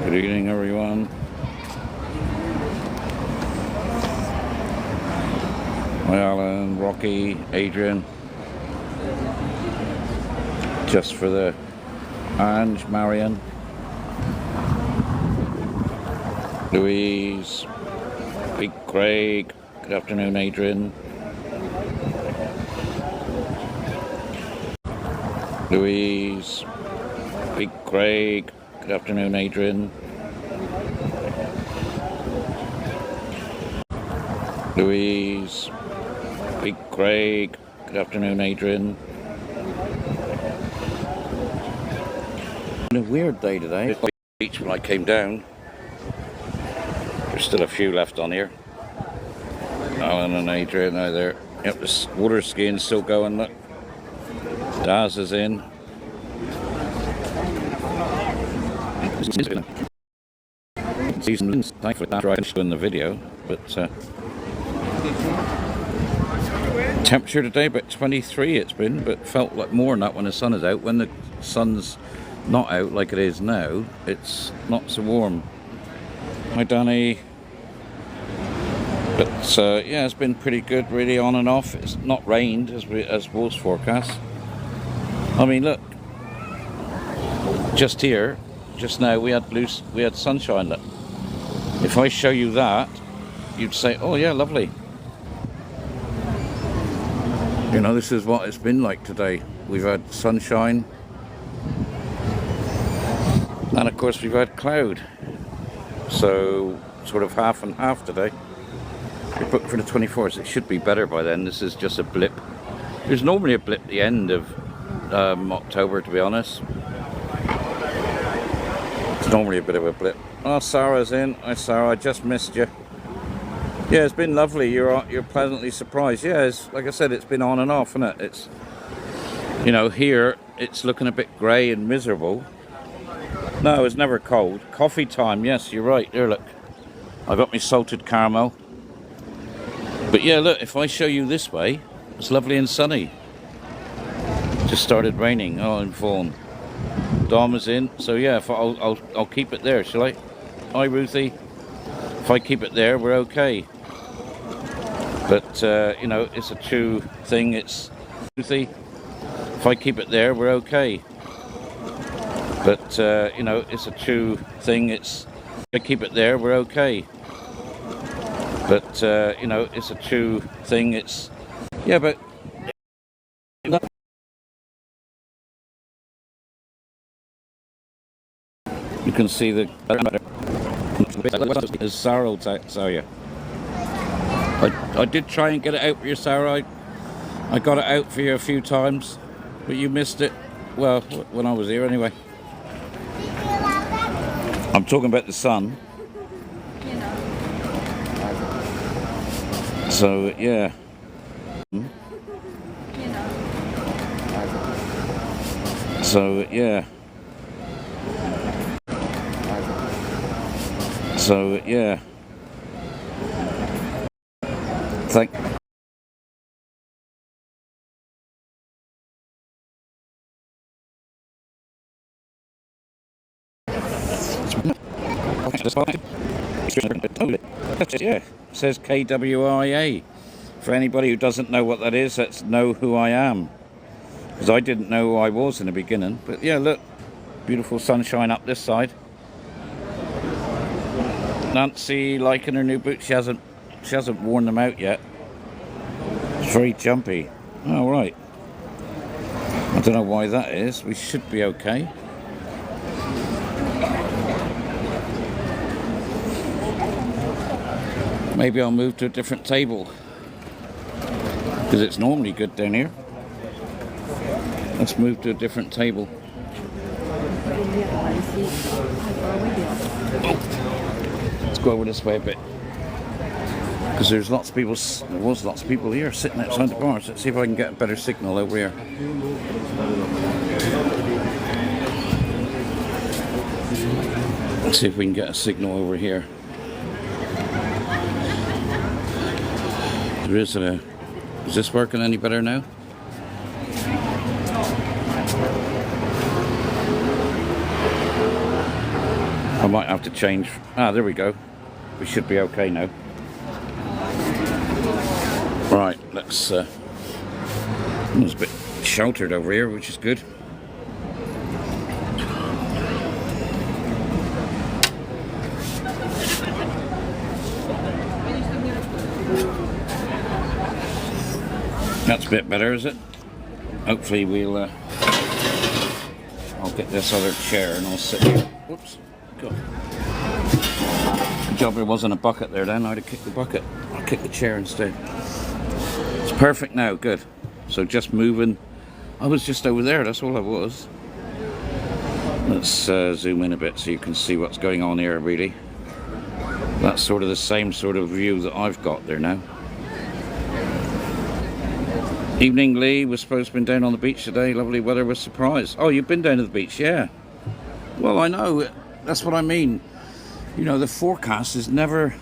Good evening, everyone. Hi, Alan, Rocky, Adrian. Just for the Ange, Marion, Louise, Big Craig. Good afternoon, Adrian. Louise, Big Craig. Good afternoon, Adrian. Louise, Big Craig. Good afternoon, Adrian. A weird day today. Beach when I came down. There's still a few left on here. Alan and Adrian are there. Yep, the water skiing's still going. Look, Daz is in. Season, thankfully after I finished doing the video, but temperature today about 23 it's been, but felt like more than that when the sun is out. When the sun's not out like it is now, it's not so warm. Hi Danny. But yeah, it's been pretty good, really, on and off. It's not rained as was forecast. I mean, look, just here, just now we had sunshine. Look, if I show you that, you'd say, "Oh yeah, lovely." You know, this is what it's been like today. We've had sunshine. And of course we've had cloud, so sort of half and half today. We're booked for the 24th. It should be better by then. This is just a blip. There's normally a blip at the end of October, to be honest. It's normally a bit of a blip. Oh, Sarah's in. Hi Sarah, I just missed you. Yeah, it's been lovely. You're pleasantly surprised. Yeah, it's, like I said, it's been on and off, isn't it? It's, you know, here it's looking a bit grey and miserable. No, it's never cold. Coffee time, yes, you're right. There, look. I got my salted caramel. But yeah, look, if I show you this way, it's lovely and sunny. Just started raining. Oh, in Vaughan. Dom is in. So yeah, if I'll keep it there, shall I? Hi, Ruthie. If I keep it there, we're okay. But, you know, it's a true thing. It's Ruthie. If I keep it there, we're okay. But, you know, it's a true thing. It's, I keep it there, we're okay. But, you know, it's a true thing. It's, yeah, but you can see the, as Sarah will tell you. I did try and get it out for you, Sarah. I got it out for you a few times, but you missed it. Well, when I was here anyway. I'm talking about the sun. So yeah. So yeah. So yeah. Thank. Yeah, it says KWIA. For anybody who doesn't know what that is, that's know who I am. Because I didn't know who I was in the beginning. But yeah, look, beautiful sunshine up this side. Nancy liking her new boots. She hasn't worn them out yet. It's very jumpy. Oh right. I don't know why that is. We should be okay. Maybe I'll move to a different table, because it's normally good down here. Let's move to a different table. Let's go over this way a bit, because there's lots of people. There was lots of people here sitting outside the bars. Let's see if I can get a better signal over here. Let's see if we can get a signal over here. There is a... Is this working any better now? I might have to change. Ah, there we go. We should be okay now. Right, let's... it's a bit sheltered over here, which is good. That's a bit better, is it? Hopefully we'll... I'll get this other chair and I'll sit here. Whoops. God. Good job there wasn't a bucket there then. I'd have kicked the bucket. I'll kick the chair instead. It's perfect now, good. So just moving. I was just over there, that's all I was. Let's zoom in a bit so you can see what's going on here, really. That's sort of the same sort of view that I've got there now. Evening, Lee. We're supposed to have been down on the beach today. Lovely weather, was surprised. Oh, you've been down to the beach, yeah. Well, I know. That's what I mean. You know, the forecast is never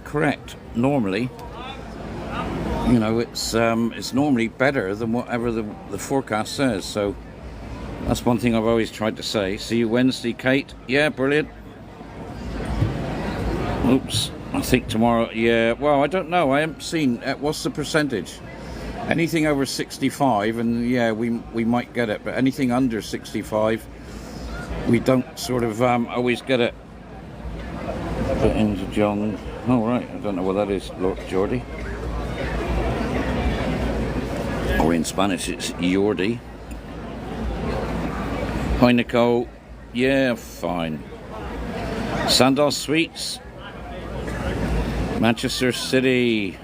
correct, normally. You know, it's normally better than whatever the forecast says. So that's one thing I've always tried to say. See you Wednesday, Kate. Yeah, brilliant. Oops. I think tomorrow, yeah. Well, I don't know. I haven't seen. What's the percentage? Anything over 65, and yeah, we might get it. But anything under 65, we don't sort of always get it. Put into John. Oh, right. I don't know what that is, Lord Geordie. Or in Spanish, it's Jordi. Hi, Nicole. Yeah, fine. Sandal Sweets. Manchester City.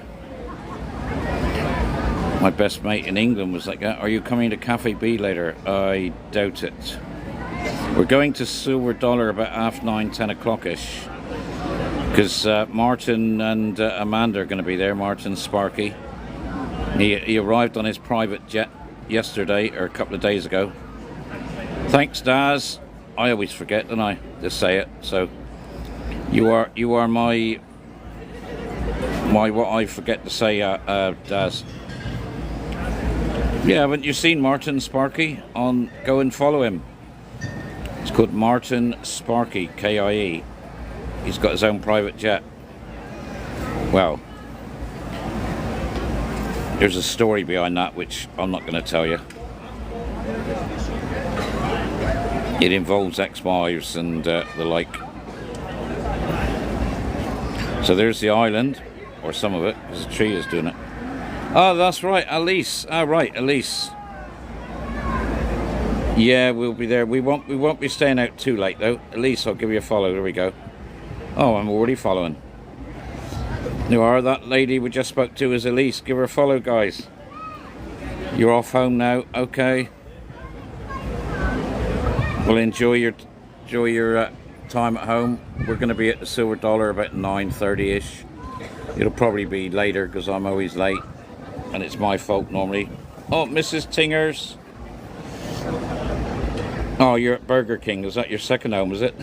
My best mate in England was like, are you coming to Cafe B later? I doubt it. We're going to Silver Dollar about 9:30, 10 o'clock-ish. Because Martin and Amanda are going to be there. Martin Sparky. He arrived on his private jet yesterday, or a couple of days ago. Thanks, Daz. I always forget, don't I, to say it. So you are my what I forget to say, Daz. Yeah, haven't you seen Martin Sparky? Go and follow him. It's called Martin Sparky, K-I-E. He's got his own private jet. Well, there's a story behind that which I'm not going to tell you. It involves ex-wives and the like. So there's the island, or some of it, because the tree is doing it. Oh, that's right, Elise. Ah, right, Elise. Yeah, we'll be there. We won't be staying out too late though. Elise, I'll give you a follow. There we go. Oh, I'm already following. You are. That lady we just spoke to is Elise. Give her a follow, guys. You're off home now. Okay. Well, enjoy your time at home. We're going to be at the Silver Dollar about 9:30-ish. It'll probably be later because I'm always late. And it's my fault normally. Oh, Mrs. Tingers. Oh, you're at Burger King. Is that your second home, is it?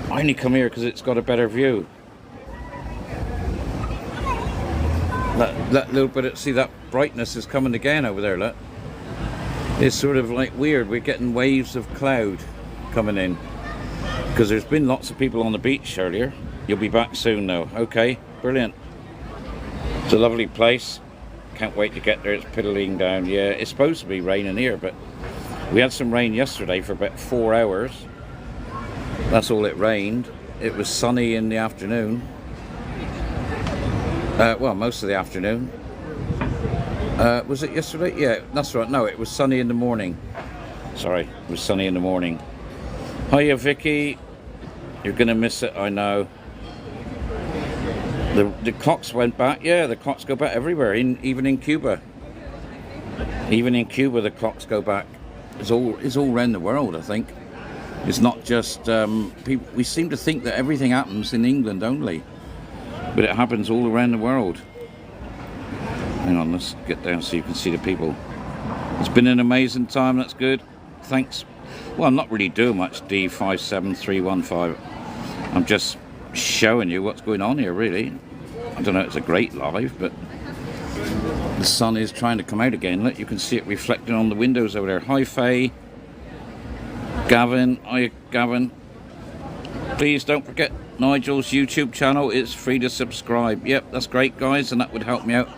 I only come here because it's got a better view. That little bit, see that brightness is coming again over there, look. It's sort of like weird. We're getting waves of cloud coming in. Because there's been lots of people on the beach earlier. You'll be back soon though. Okay, brilliant. It's a lovely place. Can't wait to get there. It's piddling down. Yeah, it's supposed to be raining here, but we had some rain yesterday for about 4 hours. That's all it rained. It was sunny in the afternoon. Well, most of the afternoon. Was it yesterday? Yeah, that's right. No, it was sunny in the morning. Sorry, it was sunny in the morning. Hiya, Vicky. You're going to miss it, I know. The clocks went back. Yeah, the clocks go back everywhere, even in Cuba. Even in Cuba, the clocks go back. It's all around the world, I think. It's not just people. We seem to think that everything happens in England only, but it happens all around the world. Hang on, let's get down so you can see the people. It's been an amazing time. That's good. Thanks. Well, I'm not really doing much. D57315. I'm just showing you what's going on here, really. I don't know, it's a great live, but the sun is trying to come out again. Look, you can see it reflecting on the windows over there. Hi Faye, Gavin, hi Gavin. Please don't forget Nigel's YouTube channel, it's free to subscribe. Yep, that's great guys, and that would help me out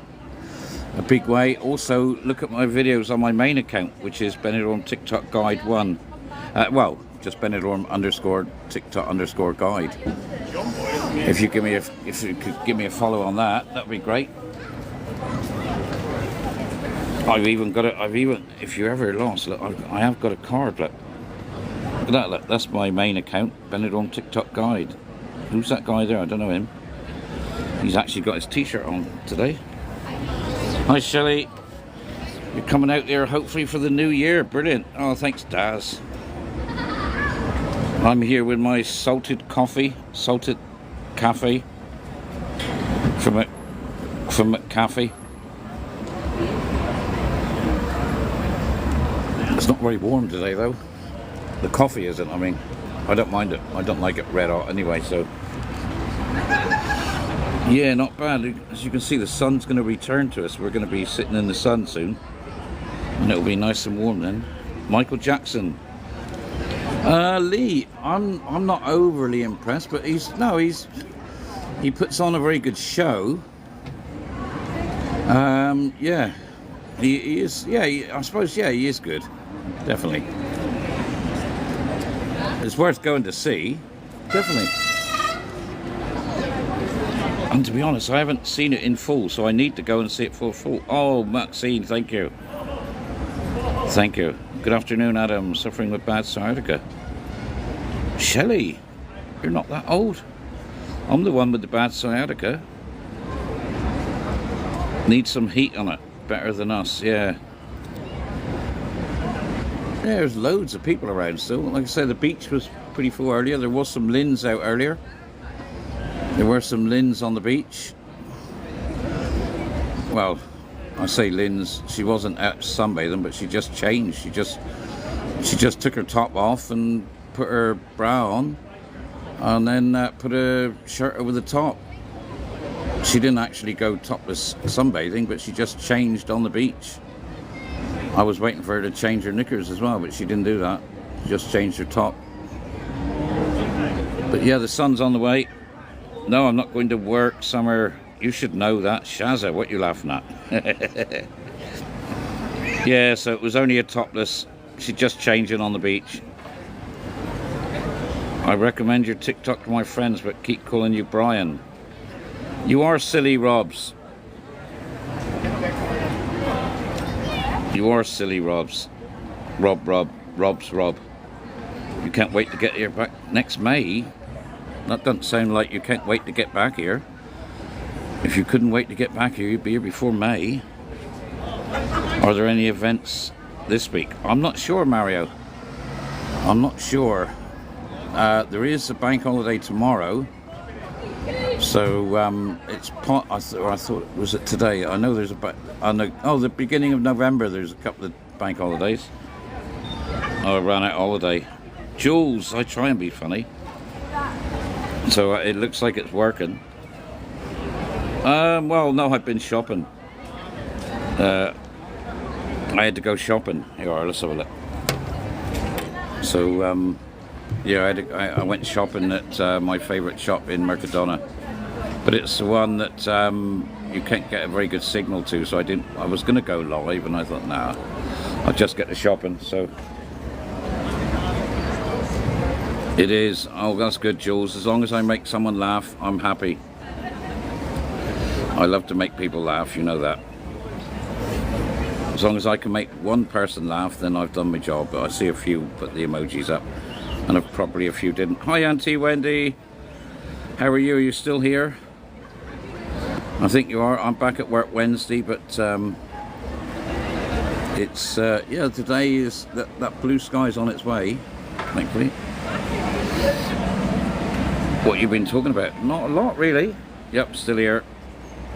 a big way. Also, look at my videos on my main account, which is Benidorm TikTok Guide 1. Well, just Benidorm _ TikTok _ guide. If you could give me a follow on that, that'd be great. I've even got it. If you're ever lost, look, I have got a card. Look at that. Look, that's my main account, Benidorm TikTok Guide. Who's that guy there? I don't know him. He's actually got his T-shirt on today. Hi Shelley, you're coming out there hopefully for the new year. Brilliant. Oh, thanks Daz. I'm here with my salted cafe from McCafe. It's not very warm today though. The coffee isn't. I mean, I don't mind it. I don't like it red hot anyway, so yeah, not bad. As you can see, the sun's going to return to us. We're going to be sitting in the sun soon, and it'll be nice and warm then. Michael Jackson. Lee, I'm not overly impressed, but he puts on a very good show. Yeah, he is. Yeah, I suppose. Yeah, he is good. Definitely, it's worth going to see. Definitely. And to be honest, I haven't seen it in full, so I need to go and see it full. Oh, Maxine, thank you. Thank you. Good afternoon, Adam. Suffering with bad sciatica. Shelley, you're not that old. I'm the one with the bad sciatica. Need some heat on it. Better than us, yeah. Yeah, there's loads of people around still. Like I said, the beach was pretty full earlier. There was some lins out earlier. There were some lins on the beach. Well, I say lins, she wasn't out sunbathing, but she just changed. She just took her top off and put her bra on, and then put a shirt over the top. She didn't actually go topless sunbathing, but she just changed on the beach. I was waiting for her to change her knickers as well, but she didn't do that. She just changed her top. But yeah, the sun's on the way. No, I'm not going to work, Summer. You should know that. Shazza, what you laughing at? Yeah, so it was only a topless. She's just changing on the beach. I recommend your TikTok to my friends, but keep calling you Brian. You are silly, Robs. You are silly, Robs. Rob. You can't wait to get here back next May. That doesn't sound like you can't wait to get back here. If you couldn't wait to get back here, you'd be here before May. Are there any events this week? I'm not sure, Mario. I'm not sure. There is a bank holiday tomorrow. So it's part. I thought was it today? I know there's the beginning of November. There's a couple of bank holidays. Oh, I ran out holiday. Jules, I try and be funny. So it looks like it's working. Well, no, I've been shopping. I had to go shopping. Here, let's have a look. So yeah, I went shopping at my favourite shop in Mercadona, but it's the one that you can't get a very good signal to. So I was going to go live, and I thought, nah, I'll just get to shopping. So it is. Oh, that's good, Jules. As long as I make someone laugh, I'm happy. I love to make people laugh, you know that. As long as I can make one person laugh, then I've done my job. But I see a few put the emojis up, and probably a few didn't. Hi, Auntie Wendy. How are you? Are you still here? I think you are. I'm back at work Wednesday, but it's yeah. Today is that blue sky's on its way, thankfully. What you've been talking about? Not a lot, really. Yep, still here.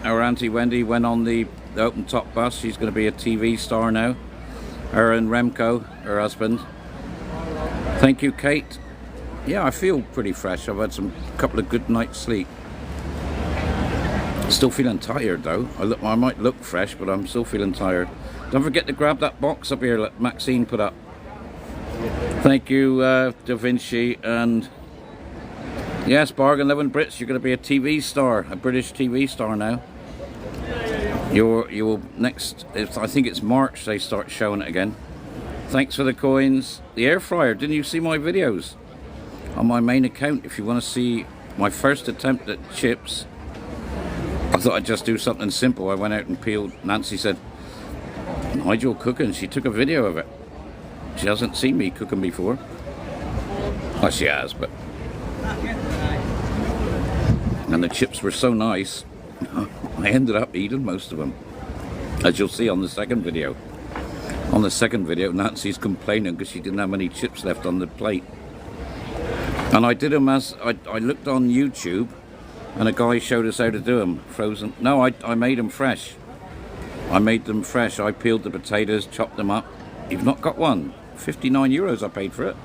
Our Auntie Wendy went on the open top bus. She's going to be a TV star now. Her and Remco, her husband. Thank you, Kate. Yeah, I feel pretty fresh. I've had a couple of good nights sleep. Still feeling tired though. I might look fresh, but I'm still feeling tired. Don't forget to grab that box up here that Maxine put up. Thank you, Da Vinci, and yes, Bargain Living Brits, you're going to be a TV star, a British TV star now. You will next. I think it's March they start showing it again. Thanks for the coins. The air fryer. Didn't you see my videos on my main account? If you want to see my first attempt at chips, I thought I'd just do something simple. I went out and peeled. Nancy said, "Nigel cooking." She took a video of it. She hasn't seen me cooking before. Well, she has, but. And the chips were so nice, I ended up eating most of them, as you'll see on the second video. On the second video, Nancy's complaining because she didn't have any chips left on the plate. And I did them as I looked on YouTube, and a guy showed us how to do them frozen. No, I made them fresh. I made them fresh. I peeled the potatoes, chopped them up. You've not got one. 59 euros I paid for it.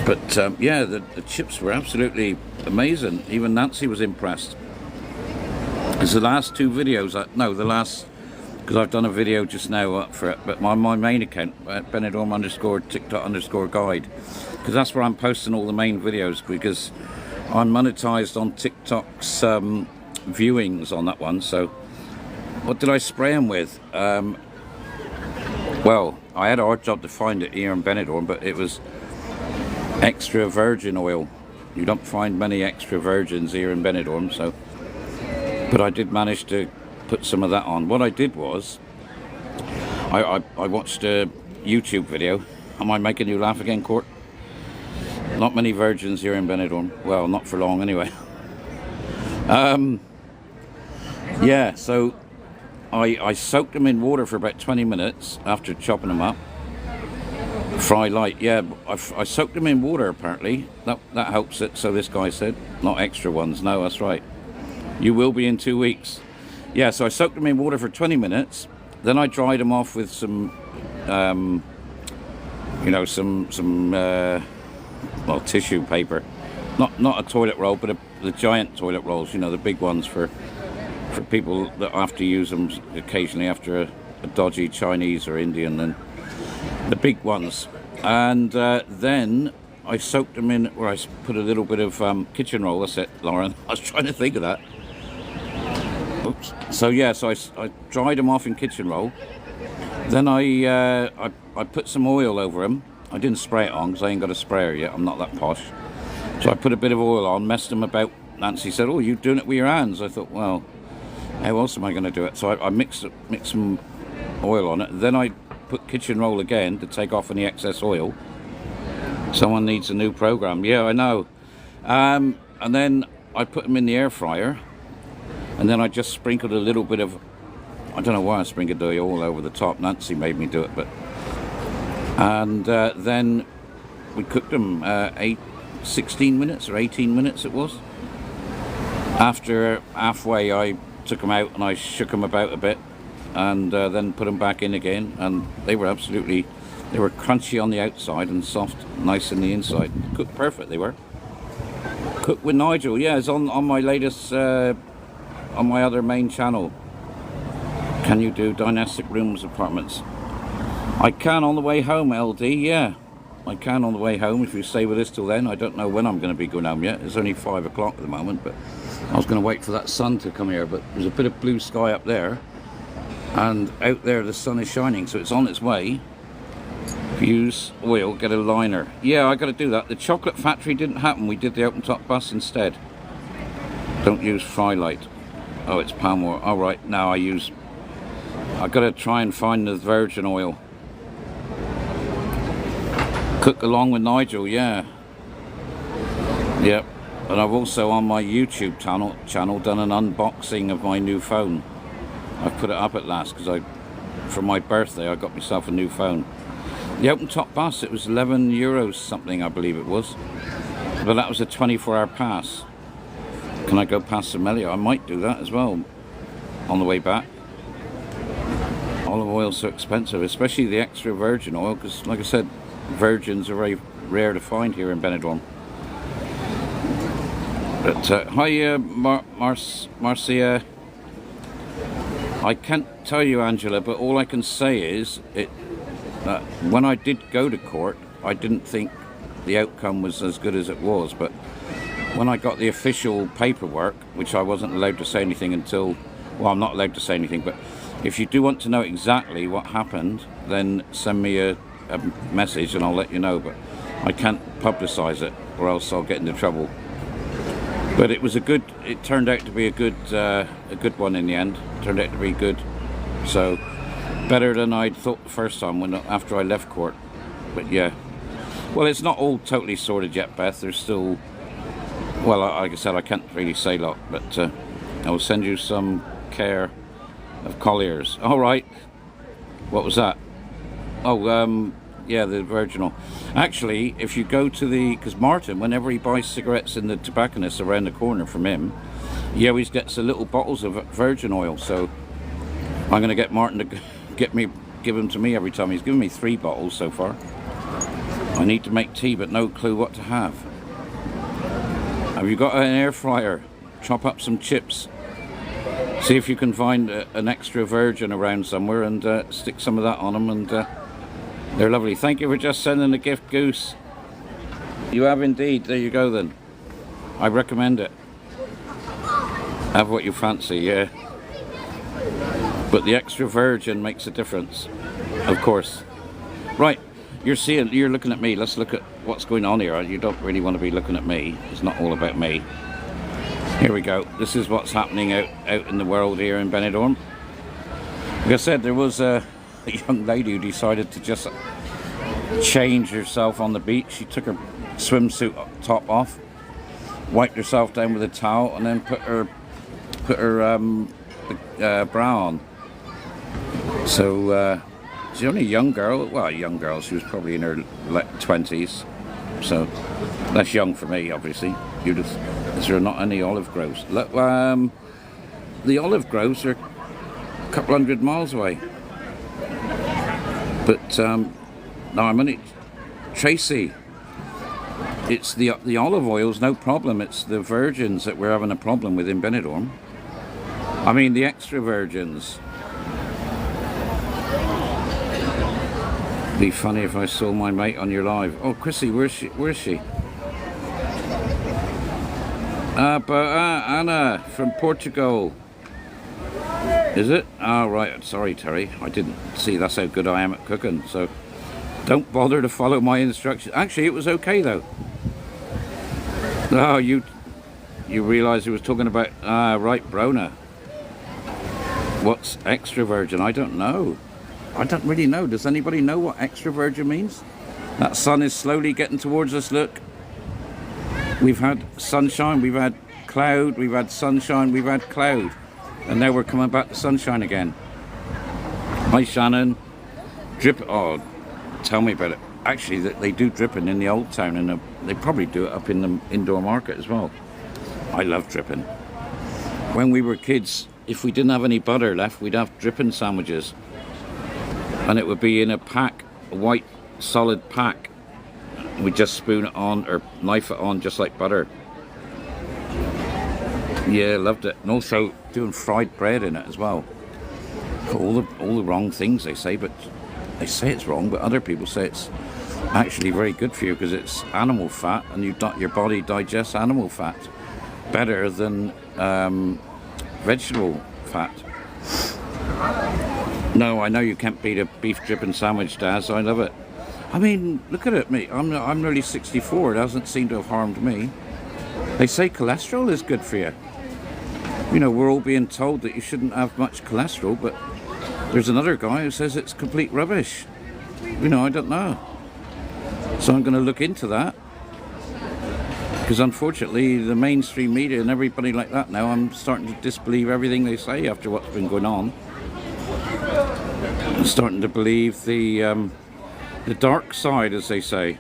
But yeah, the chips were absolutely amazing. Even Nancy was impressed. It's the last two videos, because I've done a video just now up for it, but my main account, Benidorm _TikTok _guide, because that's where I'm posting all the main videos, because I'm monetized on TikTok's viewings on that one. So what did I spray them with? Well, I had a hard job to find it here in Benidorm, but it was extra virgin oil. You don't find many extra virgins here in Benidorm, so. But I did manage to put some of that on. What I did was, I watched a YouTube video. Am I making you laugh again, Court? Not many virgins here in Benidorm. Well, not for long anyway. Yeah, so I soaked them in water for about 20 minutes after chopping them up. Fry light, yeah. I soaked them in water apparently. That helps it, so this guy said. Not extra ones, no, that's right. You will be in 2 weeks. Yeah, so I soaked them in water for 20 minutes. Then I dried them off with some, well, tissue paper. Not a toilet roll, but the giant toilet rolls, the big ones for people that have to use them occasionally after a dodgy Chinese or Indian, and the big ones. And then I soaked them in, where I put a little bit of kitchen roll. That's it, Lauren. I was trying to think of that. Oops. So yeah, so I dried them off in kitchen roll. Then I put some oil over them. I didn't spray it on because I ain't got a sprayer yet. I'm not that posh. So I put a bit of oil on, messed them about. Nancy said, "Oh, you're doing it with your hands." I thought, well, how else am I going to do it? So I mixed some oil on it. Then I put kitchen roll again to take off any excess oil. Someone needs a new program. Yeah, I know. And then I put them in the air fryer. And then I just sprinkled a little bit of, I don't know why I sprinkled the oil over the top. Nancy made me do it, but. And then we cooked them 16 minutes or 18 minutes it was. After halfway, I took them out and I shook them about a bit, and then put them back in again. And they were crunchy on the outside and soft, nice in the inside. Cooked perfect, they were. Cooked with Nigel, yeah, it's on my latest. On my other main channel. Can you do dynastic rooms apartments? I can on the way home, LD, yeah. I can on the way home if you stay with us till then. I don't know when I'm going to be going home yet. It's only 5 o'clock at the moment, but I was going to wait for that sun to come here, but there's a bit of blue sky up there, and out there the sun is shining, so it's on its way. Use oil, get a liner. Yeah, I got to do that. The chocolate factory didn't happen. We did the open top bus instead. Don't use fry light. Oh, it's palm oil. All right, now I got to try and find the virgin oil. Cook along with Nigel, yeah. Yep. And I've also on my YouTube channel done an unboxing of my new phone. I've put it up at last because for my birthday I got myself a new phone. The open top bus, it was 11 euros something, I believe it was. But that was a 24-hour pass. Can I go past Somalia? I might do that as well on the way back. Olive oil's so expensive, especially the extra virgin oil, because like I said, virgins are very rare to find here in Benidorm. But hi, Marcia. I can't tell you, Angela, but all I can say is when I did go to court, I didn't think the outcome was as good as it was. But when I got the official paperwork, which I wasn't allowed to say anything until, well, I'm not allowed to say anything, but if you do want to know exactly what happened, then send me a message and I'll let you know. But I can't publicise it, or else I'll get into trouble. But it turned out to be a good one in the end. It turned out to be good. So, better than I'd thought the first time after I left court. But yeah. Well, it's not all totally sorted yet, Beth. There's still, well, like I said, I can't really say a lot, but I will send you some care of Collier's. All right. What was that? Oh, yeah, the virginal. Actually, if you go to because Martin, whenever he buys cigarettes in the tobacconist around the corner from him, he always gets the little bottles of virgin oil. So I'm going to get Martin to give them to me every time. He's given me 3 bottles so far. I need to make tea, but no clue what to have. Have you got an air fryer? Chop up some chips. See if you can find an extra virgin around somewhere and stick some of that on them, and they're lovely. Thank you for just sending the gift, Goose. You have indeed. There you go then. I recommend it. Have what you fancy, yeah. But the extra virgin makes a difference, of course. Right, you're looking at me. Let's look at what's going on here. You don't really want to be looking at me. It's not all about me. Here we go. This is what's happening out in the world here in Benidorm. Like I said, there was a young lady who decided to just change herself on the beach. She took her swimsuit top off, wiped herself down with a towel, and then put her bra on. So she's only a young girl. Well, a young girl. She was probably in her 20s. So that's young for me, obviously. Is there not any olive groves? Look, the olive groves are a couple hundred miles away. But no, I'm only Tracy. It's the olive oil's no problem. It's the virgins that we're having a problem with in Benidorm. I mean the extra virgins. Be funny if I saw my mate on your live. Oh, Chrissy, where's she? Anna from Portugal. Is it? Oh, right. Sorry, Terry. I didn't see. That's how good I am at cooking. So don't bother to follow my instructions. Actually, it was okay, though. Oh, you realised he was talking about... right, Brona. What's extra virgin? I don't know. I don't really know. Does anybody know what extra virgin means? That sun is slowly getting towards us, look. We've had sunshine, we've had cloud, we've had sunshine, we've had cloud. And now we're coming back to sunshine again. Hi, Shannon. Drip. Oh, tell me about it. Actually, they do dripping in the old town, and they probably do it up in the indoor market as well. I love dripping. When we were kids, if we didn't have any butter left, we'd have dripping sandwiches. And it would be in a pack, a white solid pack. We'd just spoon it on or knife it on just like butter. Yeah, loved it. And also doing fried bread in it as well. All the wrong things they say, but they say it's wrong, but other people say it's actually very good for you because it's animal fat, and your body digests animal fat better than vegetable fat. No, I know you can't beat a beef dripping sandwich, Daz. I love it. I mean, look at it, me. I'm nearly 64. It hasn't seemed to have harmed me. They say cholesterol is good for you. You know, we're all being told that you shouldn't have much cholesterol, but there's another guy who says it's complete rubbish. You know, I don't know. So I'm going to look into that. Because unfortunately, the mainstream media and everybody like that now, I'm starting to disbelieve everything they say after what's been going on. I'm starting to believe the dark side, as they say.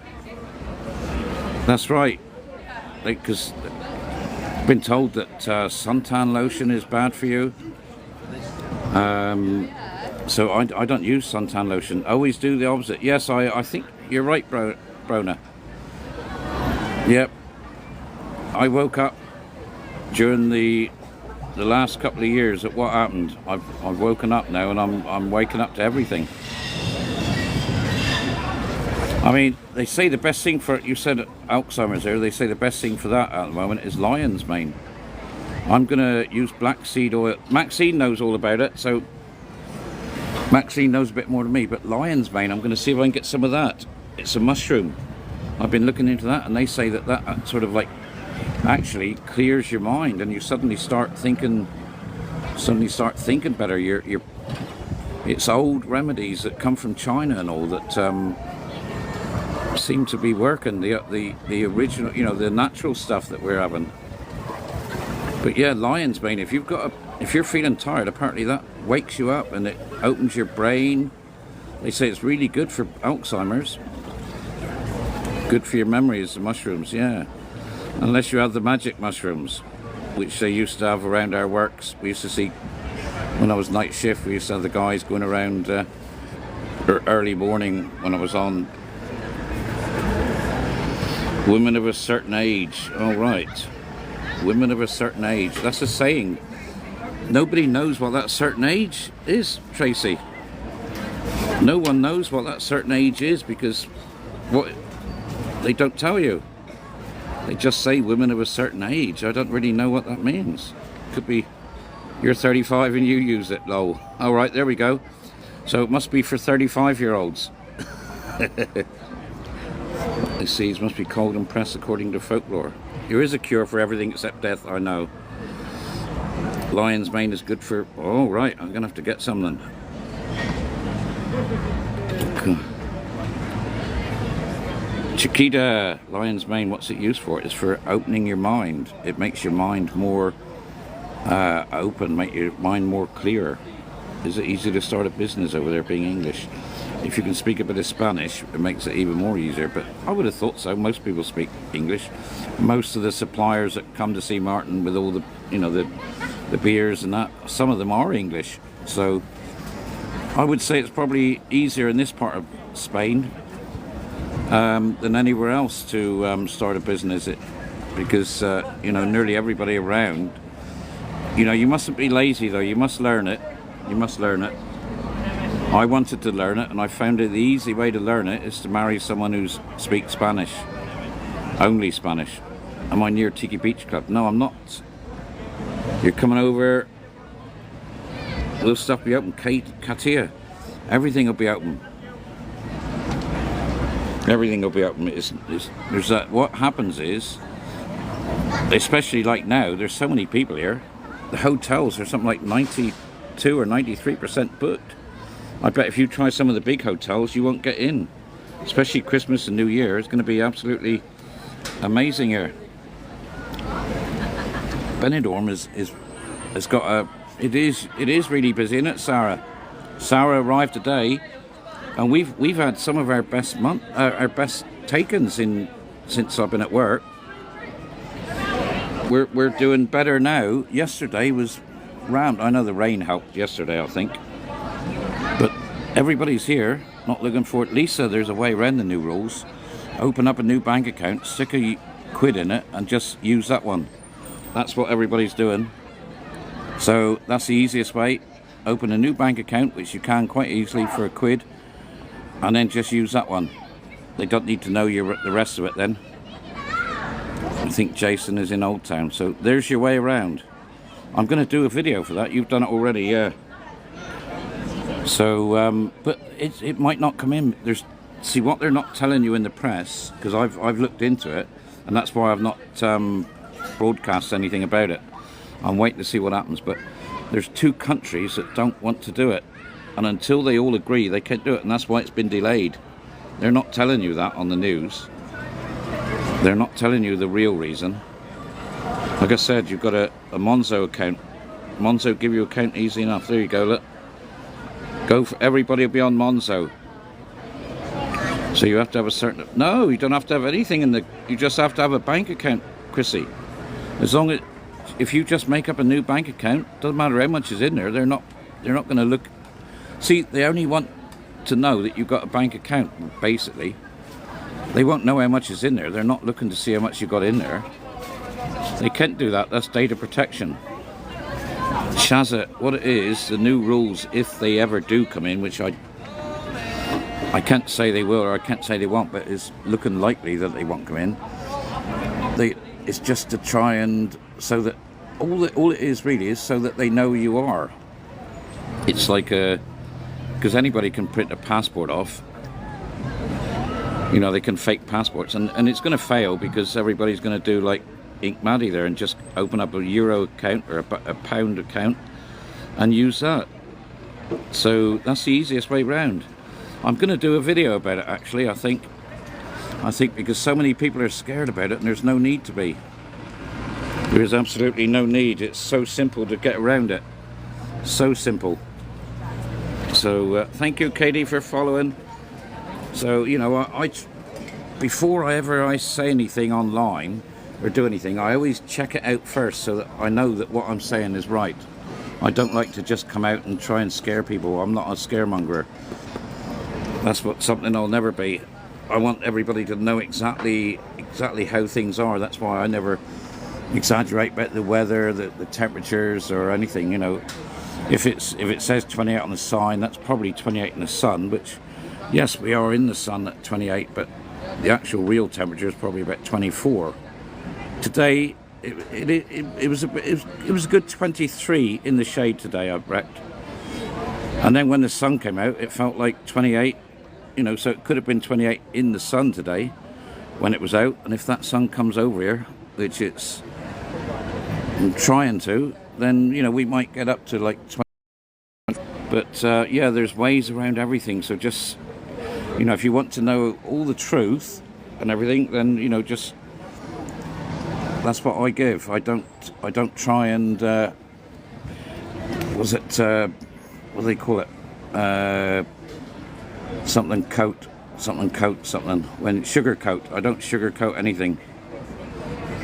That's right. Because I've been told that suntan lotion is bad for you. So I don't use suntan lotion. I always do the opposite. Yes, I think you're right, Brona. Yep. I woke up during the last couple of years at what happened. I've woken up now, and I'm waking up to everything. I mean, they say the best thing for, you said Alzheimer's there, they say the best thing for that at the moment is lion's mane. I'm going to use black seed oil. Maxine knows all about it, so Maxine knows a bit more than me, but lion's mane, I'm going to see if I can get some of that. It's a mushroom. I've been looking into that, and they say that that sort of like actually clears your mind, and you suddenly start thinking better. It's old remedies that come from China and all that seem to be working. The original, you know, the natural stuff that we're having. But yeah, lion's mane. If you're feeling tired, apparently that wakes you up and it opens your brain. They say it's really good for Alzheimer's. Good for your memories, the mushrooms, yeah. Unless you have the magic mushrooms, which they used to have around our works. We used to see, when I was night shift, we used to have the guys going around early morning when I was on. Women of a certain age. All right. Women of a certain age. That's a saying. Nobody knows what that certain age is, Tracy. No one knows what that certain age is because what they don't tell you. They just say women of a certain age. I don't really know what that means. Could be you're 35 and you use it. Oh, all right, there we go. So it must be for 35-year-olds. The seeds must be cold and pressed according to folklore. There is a cure for everything except death, I know. Lion's mane is good for... Oh, right, I'm going to have to get some then. Chiquita, lion's mane, what's it used for? It's for opening your mind. It makes your mind more open, make your mind more clear. Is it easy to start a business over there being English? If you can speak a bit of Spanish, it makes it even more easier, but I would have thought so. Most people speak English. Most of the suppliers that come to see Martin with all the, you know, the beers and that, some of them are English. So I would say it's probably easier in this part of Spain than anywhere else to start a business. Because you know, nearly everybody around. You know, you mustn't be lazy though. You must learn it. You must learn it. I wanted to learn it, and I found it the easy way to learn it is to marry someone who speaks Spanish. Only Spanish. Am I near Tiki Beach Club? No, I'm not. You're coming over. Will stuff be open? Katia. Everything will be open. Everything will be open. There's that. What happens is, especially like now, there's so many people here. The hotels are something like 92 or 93% booked. I bet if you try some of the big hotels, you won't get in. Especially Christmas and New Year. It's going to be absolutely amazing here. Benidorm has got a... It is really busy, isn't it, Sarah? Sarah arrived today, and we've had some of our best take-ins since I've been at work. We're doing better now. Yesterday was rammed. I know the rain helped yesterday, I think. But everybody's here, not looking for it. Lisa, there's a way around the new rules. Open up a new bank account, stick a quid in it, and just use that one. That's what everybody's doing. So that's the easiest way. Open a new bank account, which you can quite easily for a quid, and then just use that one. They don't need to know the rest of it then. I think Jason is in Old Town, so there's your way around. I'm going to do a video for that. You've done it already, yeah. So, but it might not come in. See what they're not telling you in the press, because I've looked into it, and that's why I've not broadcast anything about it. I'm waiting to see what happens. But there's 2 countries that don't want to do it, and until they all agree, they can't do it, and that's why it's been delayed. They're not telling you that on the news. They're not telling you the real reason. Like I said, you've got a Monzo account. Monzo give you an account easy enough. There you go, look. Go for everybody will be on Monzo. So you have to have a certain... No, you don't have to have anything in the... You just have to have a bank account, Chrissy. As long as... If you just make up a new bank account, doesn't matter how much is in there, they're not going to look... See, they only want to know that you've got a bank account, basically. They won't know how much is in there. They're not looking to see how much you got in there. They can't do that. That's data protection. Shazza, what it is, the new rules, if they ever do come in, which I can't say they will or I can't say they won't, but it's looking likely that they won't come in. It's just to try and so that all it is really is so that they know who you are. It's like because anybody can print a passport off. You know, they can fake passports, and it's going to fail because everybody's going to do like Ink Maddie there and just open up a euro account or a pound account and use that. So that's the easiest way round. I'm going to do a video about it actually. I think because so many people are scared about it, and there's no need to be. There is absolutely no need. It's so simple to get around it. So simple. So thank you, Katie, for following. So, you know, before I say anything online or do anything, I always check it out first so that I know that what I'm saying is right. I don't like to just come out and try and scare people. I'm not a scaremonger. That's something I'll never be. I want everybody to know exactly how things are. That's why I never exaggerate about the weather, the temperatures or anything. You know, if it says 28 on the sign, that's probably 28 in the sun, which yes, we are in the sun at 28, but the actual real temperature is probably about 24. Today it was a good 23 in the shade today, I reckon. And then when the sun came out, it felt like 28. You know, so it could have been 28 in the sun today when it was out. And if that sun comes over here, which it's trying to, then, you know, we might get up to like 20. But yeah, there's ways around everything. So just, you know, if you want to know all the truth and everything, then, you know, just that's what I give. I don't try and what do they call it? Something when sugarcoat. I don't sugarcoat anything.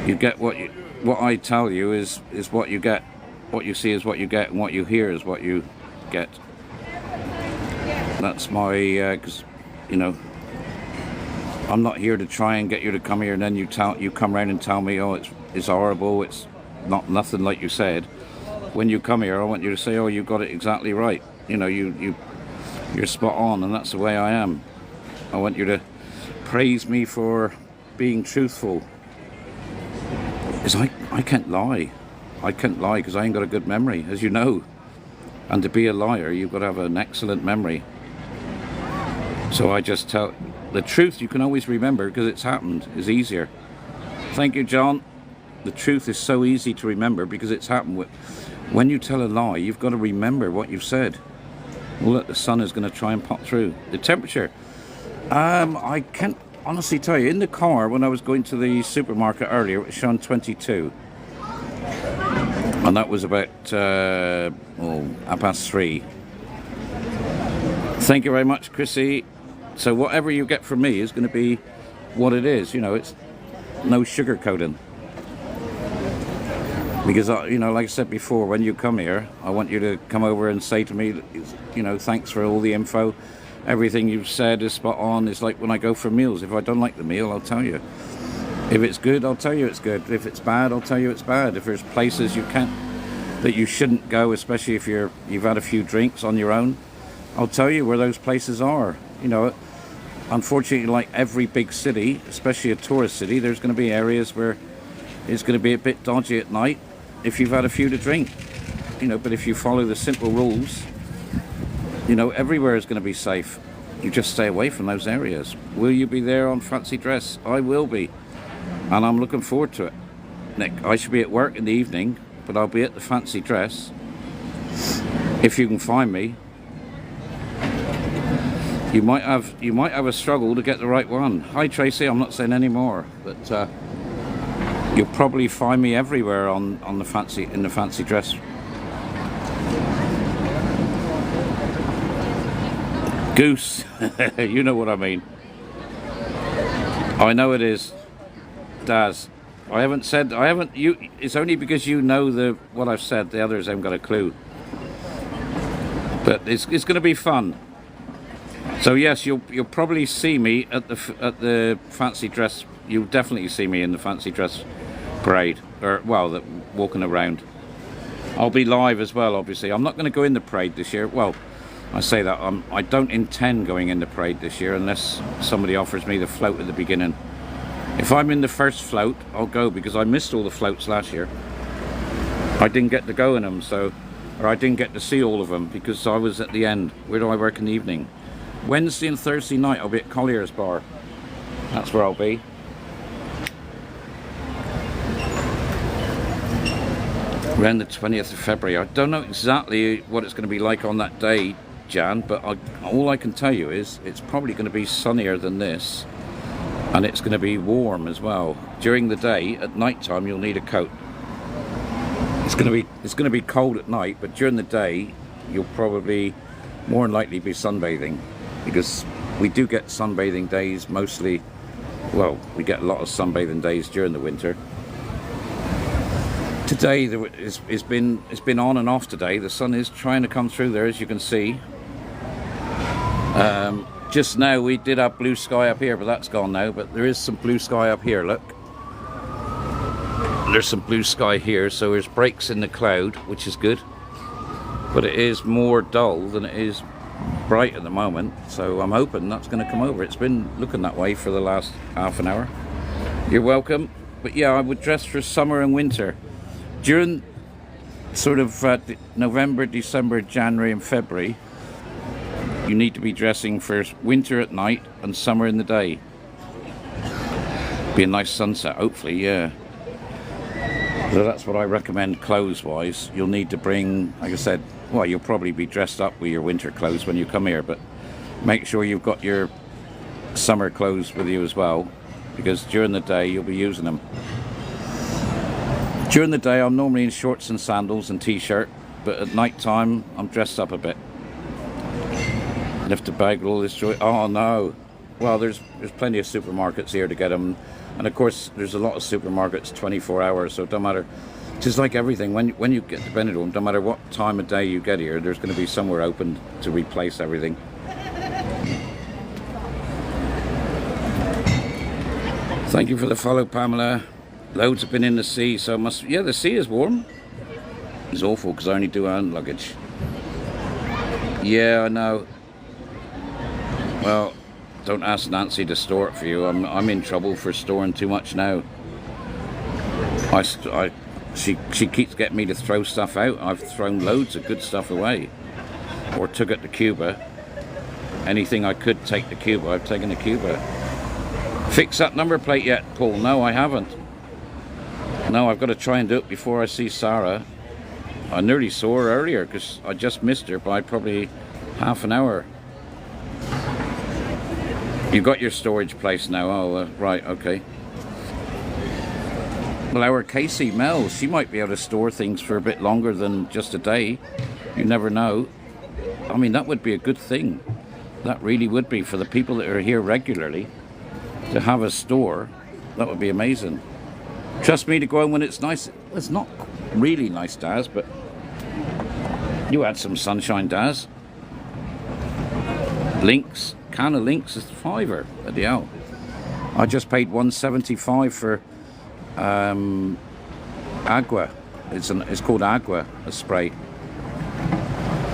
You get what I tell you is what you get. What you see is what you get, and what you hear is what you get. That's my because you know, I'm not here to try and get you to come here and then you come around and tell me, oh, it's horrible, it's nothing like you said. When you come here, I want you to say, oh, you got it exactly right. You know, you're spot on, and that's the way I am. I want you to praise me for being truthful. Because I can't lie. I can't lie because I ain't got a good memory, as you know. And to be a liar, you've got to have an excellent memory. So I just tell the truth. You can always remember because it's happened. Is easier. Thank you, John. The truth is so easy to remember because it's happened. When you tell a lie, you've got to remember what you've said. Well, look, the sun is going to try and pop through. The temperature. I can't honestly tell you. In the car, when I was going to the supermarket earlier, it was showing 22. And that was about 3:30. Thank you very much, Chrissy. So whatever you get from me is going to be what it is. You know, it's no sugarcoating. Because, you know, like I said before, when you come here, I want you to come over and say to me, you know, thanks for all the info. Everything you've said is spot on. It's like when I go for meals. If I don't like the meal, I'll tell you. If it's good, I'll tell you it's good. If it's bad, I'll tell you it's bad. If there's places that you shouldn't go, especially if you've had a few drinks on your own, I'll tell you where those places are. You know, unfortunately, like every big city, especially a tourist city, there's going to be areas where it's going to be a bit dodgy at night if you've had a few to drink. You know, but if you follow the simple rules, you know, everywhere is going to be safe. You just stay away from those areas. Will you be there on Fancy Dress? I will be. And I'm looking forward to it. Nick, I should be at work in the evening, but I'll be at the Fancy Dress. If you can find me. You might have a struggle to get the right one. Hi Tracy, I'm not saying any more, but you'll probably find me everywhere in the Fancy Dress. Goose, you know what I mean. I know it is, Daz. It's only because you know what I've said. The others haven't got a clue. But it's going to be fun. So yes, you'll probably see me at the Fancy Dress. You'll definitely see me in the Fancy Dress parade, or well, walking around. I'll be live as well, obviously. I'm not going to go in the parade this year. Well, I say that I don't intend going in the parade this year unless somebody offers me the float at the beginning. If I'm in the first float, I'll go, because I missed all the floats last year. I didn't get to go in them, or I didn't get to see all of them because I was at the end. Where do I work in the evening? Wednesday and Thursday night I'll be at Collier's Bar. That's where I'll be. Around the 20th of February. I don't know exactly what it's going to be like on that day, Jan, but all I can tell you is it's probably going to be sunnier than this, and it's going to be warm as well. During the day, at night time, you'll need a coat. It's going to be cold at night, but during the day, you'll probably more than likely be sunbathing, because we do get sunbathing days mostly. Well, we get a lot of sunbathing days during the winter. Today it's been on and off today. The sun is trying to come through there, as you can see. Just now we did have blue sky up here, but that's gone now. But there is some blue sky up here, look. There's some blue sky here, so there's breaks in the cloud, which is good. But it is more dull than it is bright at the moment, so I'm hoping that's going to come over. It's been looking that way for the last half an hour. You're welcome. But yeah, I would dress for summer and winter. During sort of November, December, January and February, you need to be dressing for winter at night and summer in the day. Be a nice sunset, hopefully, yeah. So that's what I recommend clothes-wise. You'll need to bring, like I said, well, you'll probably be dressed up with your winter clothes when you come here, but make sure you've got your summer clothes with you as well, because during the day you'll be using them. During the day I'm normally in shorts and sandals and t-shirt, but at night time I'm dressed up a bit. Lift the bag with all this joy. Oh no. Well, there's plenty of supermarkets here to get them, and of course there's a lot of supermarkets 24 hours, so it don't matter. Just like everything, when you get to Benidorm, no matter what time of day you get here, there's going to be somewhere open to replace everything. Thank you for the follow, Pamela. Loads have been in the sea, so yeah, the sea is warm. It's awful because I only do hand luggage. Yeah, I know. Well, don't ask Nancy to store it for you. I'm in trouble for storing too much now. She keeps getting me to throw stuff out. I've thrown loads of good stuff away, or took it to Cuba. Anything I could take to Cuba, I've taken to Cuba. Fix that number plate yet, Paul? No, I haven't. No, I've got to try and do it before I see Sarah. I nearly saw her earlier because I just missed her by probably half an hour. You've got your storage place now. Oh, right, okay. Well, our Casey Mel, she might be able to store things for a bit longer than just a day. You never know. I mean, that would be a good thing. That really would be, for the people that are here regularly, to have a store. That would be amazing. Trust me to go in when it's nice. It's not really nice, Daz, but you had some sunshine, Daz. Lynx, can of Lynx is £5. Bloody hell. I just paid $1.75 for Agua. It's called Agua, a spray.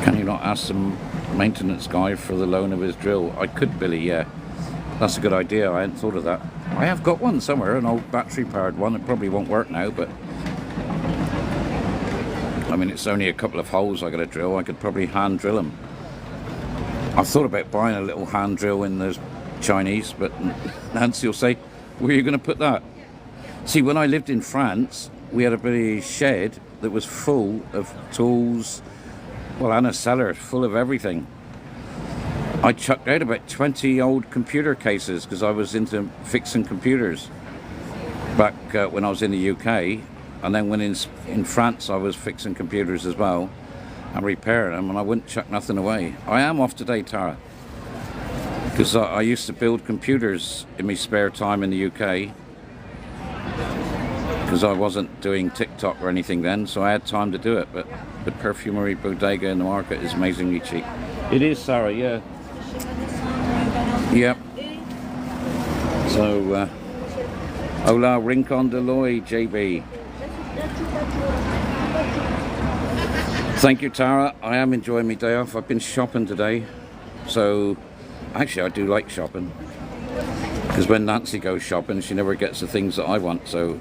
Can you not ask some maintenance guy for the loan of his drill? I could, Billy, yeah. That's a good idea. I hadn't thought of that. I have got one somewhere, an old battery-powered one. It probably won't work now, but I mean, it's only a couple of holes I got to drill. I could probably hand drill them. I've thought about buying a little hand drill in the Chinese, but Nancy will say, where are you going to put that? See, when I lived in France, we had a big shed that was full of tools, well, and a cellar full of everything. I chucked out about 20 old computer cases because I was into fixing computers back when I was in the UK, and then when in France I was fixing computers as well and repairing them, and I wouldn't chuck nothing away. I am off today, Tara, because I used to build computers in my spare time in the UK, because I wasn't doing TikTok or anything then, so I had time to do it. But the perfumery bodega in the market is amazingly cheap. It is, Sarah, yeah. Yep. So Hola, Rincon de Loy, JB. Thank you, Tara. I am enjoying my day off. I've been shopping today. So, actually, I do like shopping. Because when Nancy goes shopping, she never gets the things that I want. So,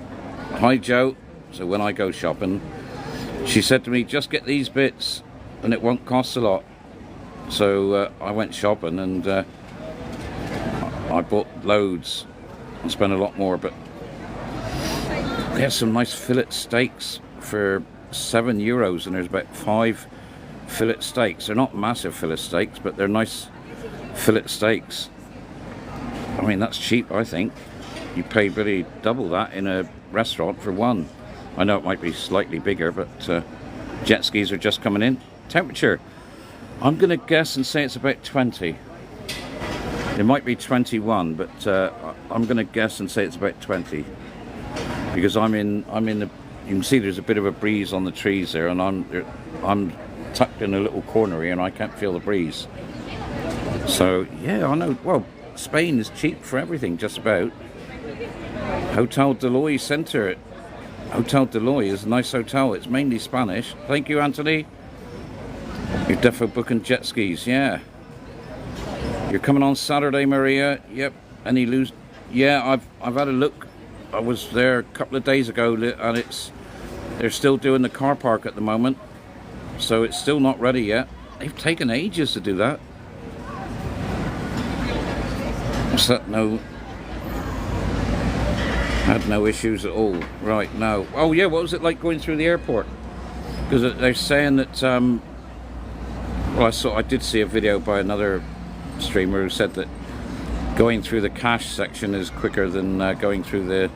hi, Joe. So, when I go shopping, she said to me, just get these bits and it won't cost a lot. So, I went shopping and I bought loads and spent a lot more. But there's some nice fillet steaks for €7 and there's about 5 fillet steaks. They're not massive fillet steaks, but they're nice fillet steaks. I mean, that's cheap, I think. You pay really double that in a restaurant for one. I know it might be slightly bigger, but jet skis are just coming in. Temperature, I'm going to guess and say it's about 20. It might be 21, but I'm going to guess and say it's about 20. Because I'm in the, you can see there's a bit of a breeze on the trees there, and I'm tucked in a little corner here and I can't feel the breeze. So yeah, I know. Well, Spain is cheap for everything, just about. Hotel Deloy Centre. Hotel Deloy is a nice hotel. It's mainly Spanish. Thank you, Anthony. You're defo booking jet skis, yeah. You're coming on Saturday, Maria. Yep. Any lose? Yeah, I've had a look. I was there a couple of days ago, and they're still doing the car park at the moment, so it's still not ready yet. They've taken ages to do that. What's that? No, had no issues at all. Right, no. Oh yeah, what was it like going through the airport? Because they're saying that. Well, I did see a video by another streamer who said that going through the cash section is quicker than going through the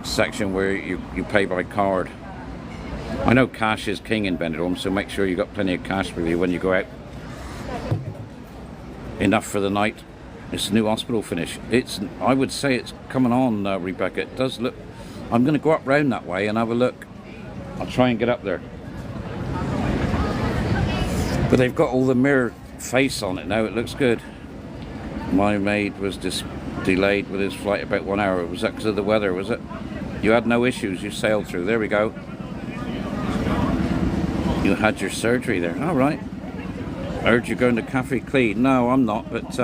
section where you pay by card. I know cash is king in Benidorm, so make sure you got plenty of cash with you when you go out. Enough for the night. It's a new hospital finish. I would say it's coming on, Rebecca. It does look. I'm going to go up round that way and have a look. I'll try and get up there. But they've got all the mirror face on it now. It looks good. My maid was delayed with his flight about 1 hour. Was that because of the weather, was it? You had no issues. You sailed through. There we go. You had your surgery there. All right. I heard you're going to Cafe Clean. No, I'm not. But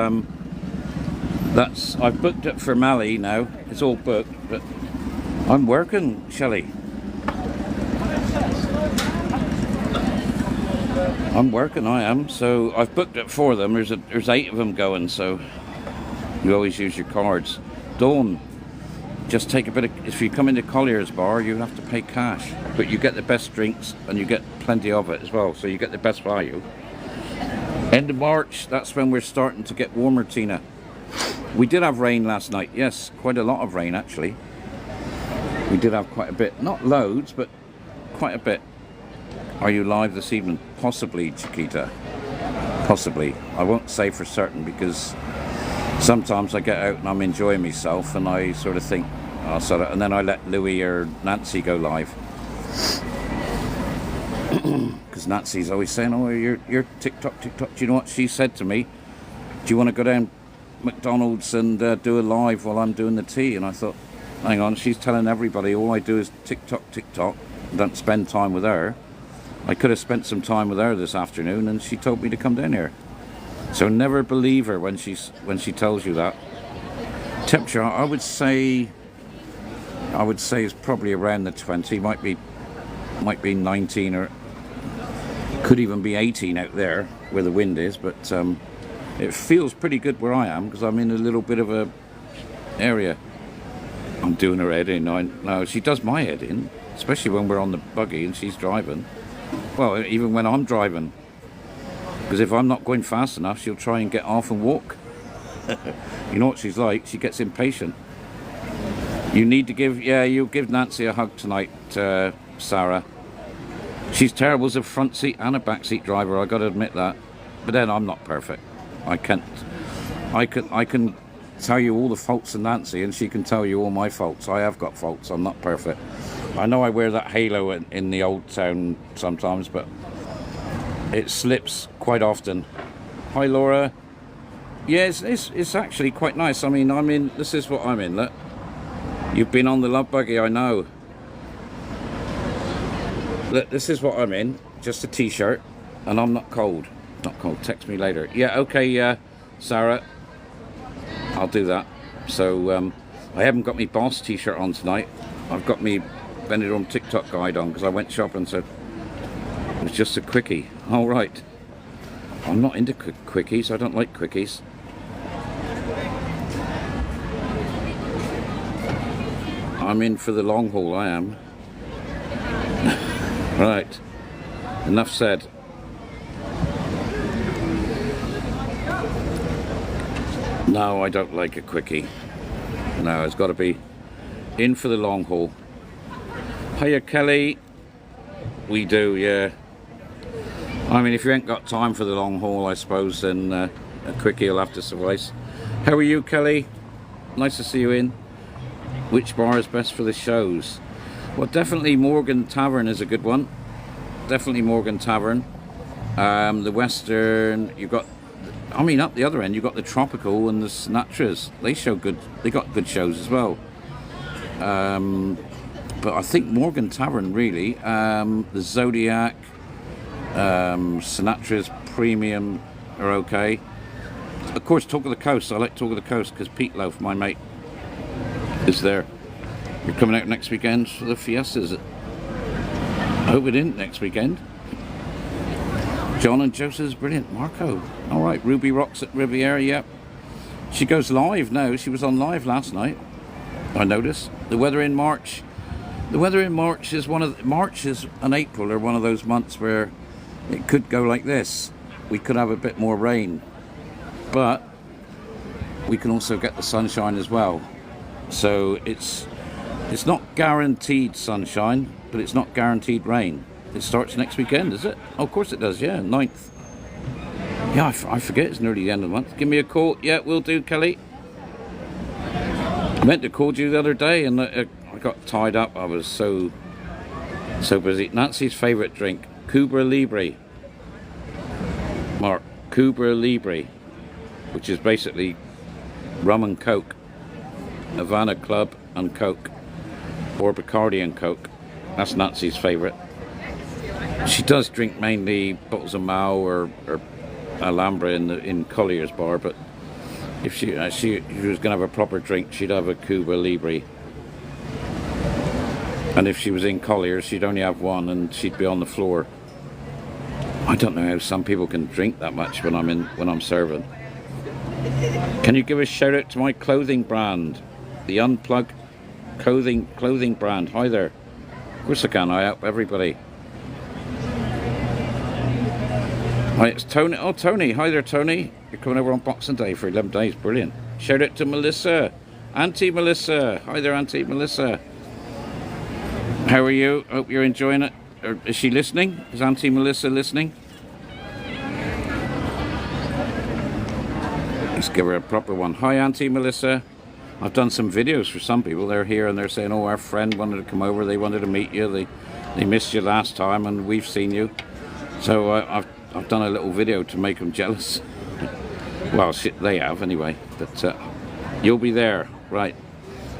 I've booked it for Mali now. It's all booked. But I'm working, Shelley. I'm working, I am. So I've booked it for them. There's 8 of them going, so you always use your cards. Dawn, just take a bit of, if you come into Collier's Bar, you have to pay cash. But you get the best drinks and you get plenty of it as well, so you get the best value. End of March, that's when we're starting to get warmer, Tina. We did have rain last night, yes, quite a lot of rain actually. We did have quite a bit, not loads, but quite a bit. Are you live this evening? Possibly, Chiquita. Possibly. I won't say for certain because sometimes I get out and I'm enjoying myself and I sort of think, and then I let Louis or Nancy go live. Because Nancy's always saying, oh, you're TikTok. Do you know what she said to me? Do you want to go down McDonald's and do a live while I'm doing the tea? And I thought, hang on, she's telling everybody all I do is TikTok. Don't spend time with her. I could have spent some time with her this afternoon and she told me to come down here. So never believe her when she tells you that. Temperature, I would say it's probably around the 20, might be 19 or could even be 18 out there where the wind is, but it feels pretty good where I am because I'm in a little bit of a area. I'm doing her head in. No, she does my head in, especially when we're on the buggy and she's driving. Well, even when I'm driving, because if I'm not going fast enough, she'll try and get off and walk. You know what she's like? She gets impatient. You need to you'll give Nancy a hug tonight, Sarah. She's terrible as a front seat and a back seat driver, I got to admit that. But then I'm not perfect. I can tell you all the faults of Nancy, and she can tell you all my faults. I have got faults. I'm not perfect. I know I wear that halo in the old town sometimes, but it slips quite often. Hi, Laura. Yeah, it's actually quite nice. I mean, I'm in. This is what I'm in. Look, you've been on the love buggy, I know. Look, this is what I'm in. Just a t-shirt, and I'm not cold. Not cold. Text me later. Yeah, okay, Sarah. I'll do that. So I haven't got my boss t-shirt on tonight. I've got me Benidorm TikTok guide on because I went shopping and said it was just a quickie. All right. I'm not into quickies. I don't like quickies. I'm in for the long haul, I am. Right. Enough said. No, I don't like a quickie. No, it's got to be in for the long haul. Hiya, Kelly. We do, yeah. I mean, if you ain't got time for the long haul, I suppose, then a quickie will have to suffice. How are you, Kelly? Nice to see you in. Which bar is best for the shows? Well, definitely Morgan Tavern is a good one. Definitely Morgan Tavern. The Western, you've got, I mean, up the other end, you've got the Tropical and the Sinatras. They show good, they got good shows as well. But I think Morgan Tavern, really. The Zodiac, Sinatra's Premium are okay. Of course, Talk of the Coast. I like Talk of the Coast because Pete Loaf, my mate, is there. You're coming out next weekend for the Fiestas. I hope it isn't next weekend. John and Joseph's brilliant. Marco. All right, Ruby Rocks at Riviera, yep. She goes live now. She was on live last night, I noticed. The weather in March. The weather in March is March and April are one of those months where it could go like this. We could have a bit more rain, but we can also get the sunshine as well. So it's not guaranteed sunshine, but it's not guaranteed rain. It starts next weekend, is it? Oh, of course it does, yeah, 9th. Yeah, I forget, it's nearly the end of the month. Give me a call. Yeah, will do, Kelly. I meant to call you the other day and I got tied up. I was so busy. Nancy's favourite drink, Cuba Libre. Mark, Cuba Libre, which is basically rum and Coke. Havana Club and Coke. Or Bacardi and Coke. That's Nancy's favourite. She does drink mainly bottles of Mao or Alhambra in Collier's bar, but if she was going to have a proper drink, she'd have a Cuba Libre. And if she was in Collier's, she'd only have one and she'd be on the floor. I don't know how some people can drink that much when I'm serving. Can you give a shout out to my clothing brand, the Unplugged clothing brand? Hi there. Of course I can. I help everybody. Hi, it's Tony. Oh, Tony. Hi there, Tony. You're coming over on Boxing Day for 11 days. Brilliant. Shout out to Melissa. Auntie Melissa. Hi there, Auntie Melissa. How are you? Hope you're enjoying it. Or is she listening? Is Auntie Melissa listening? Let's give her a proper one. Hi, Auntie Melissa. I've done some videos for some people. They're here and they're saying, oh, our friend wanted to come over. They wanted to meet you. They missed you last time and we've seen you. So I've done a little video to make them jealous. Well, shit, they have anyway. But you'll be there, right?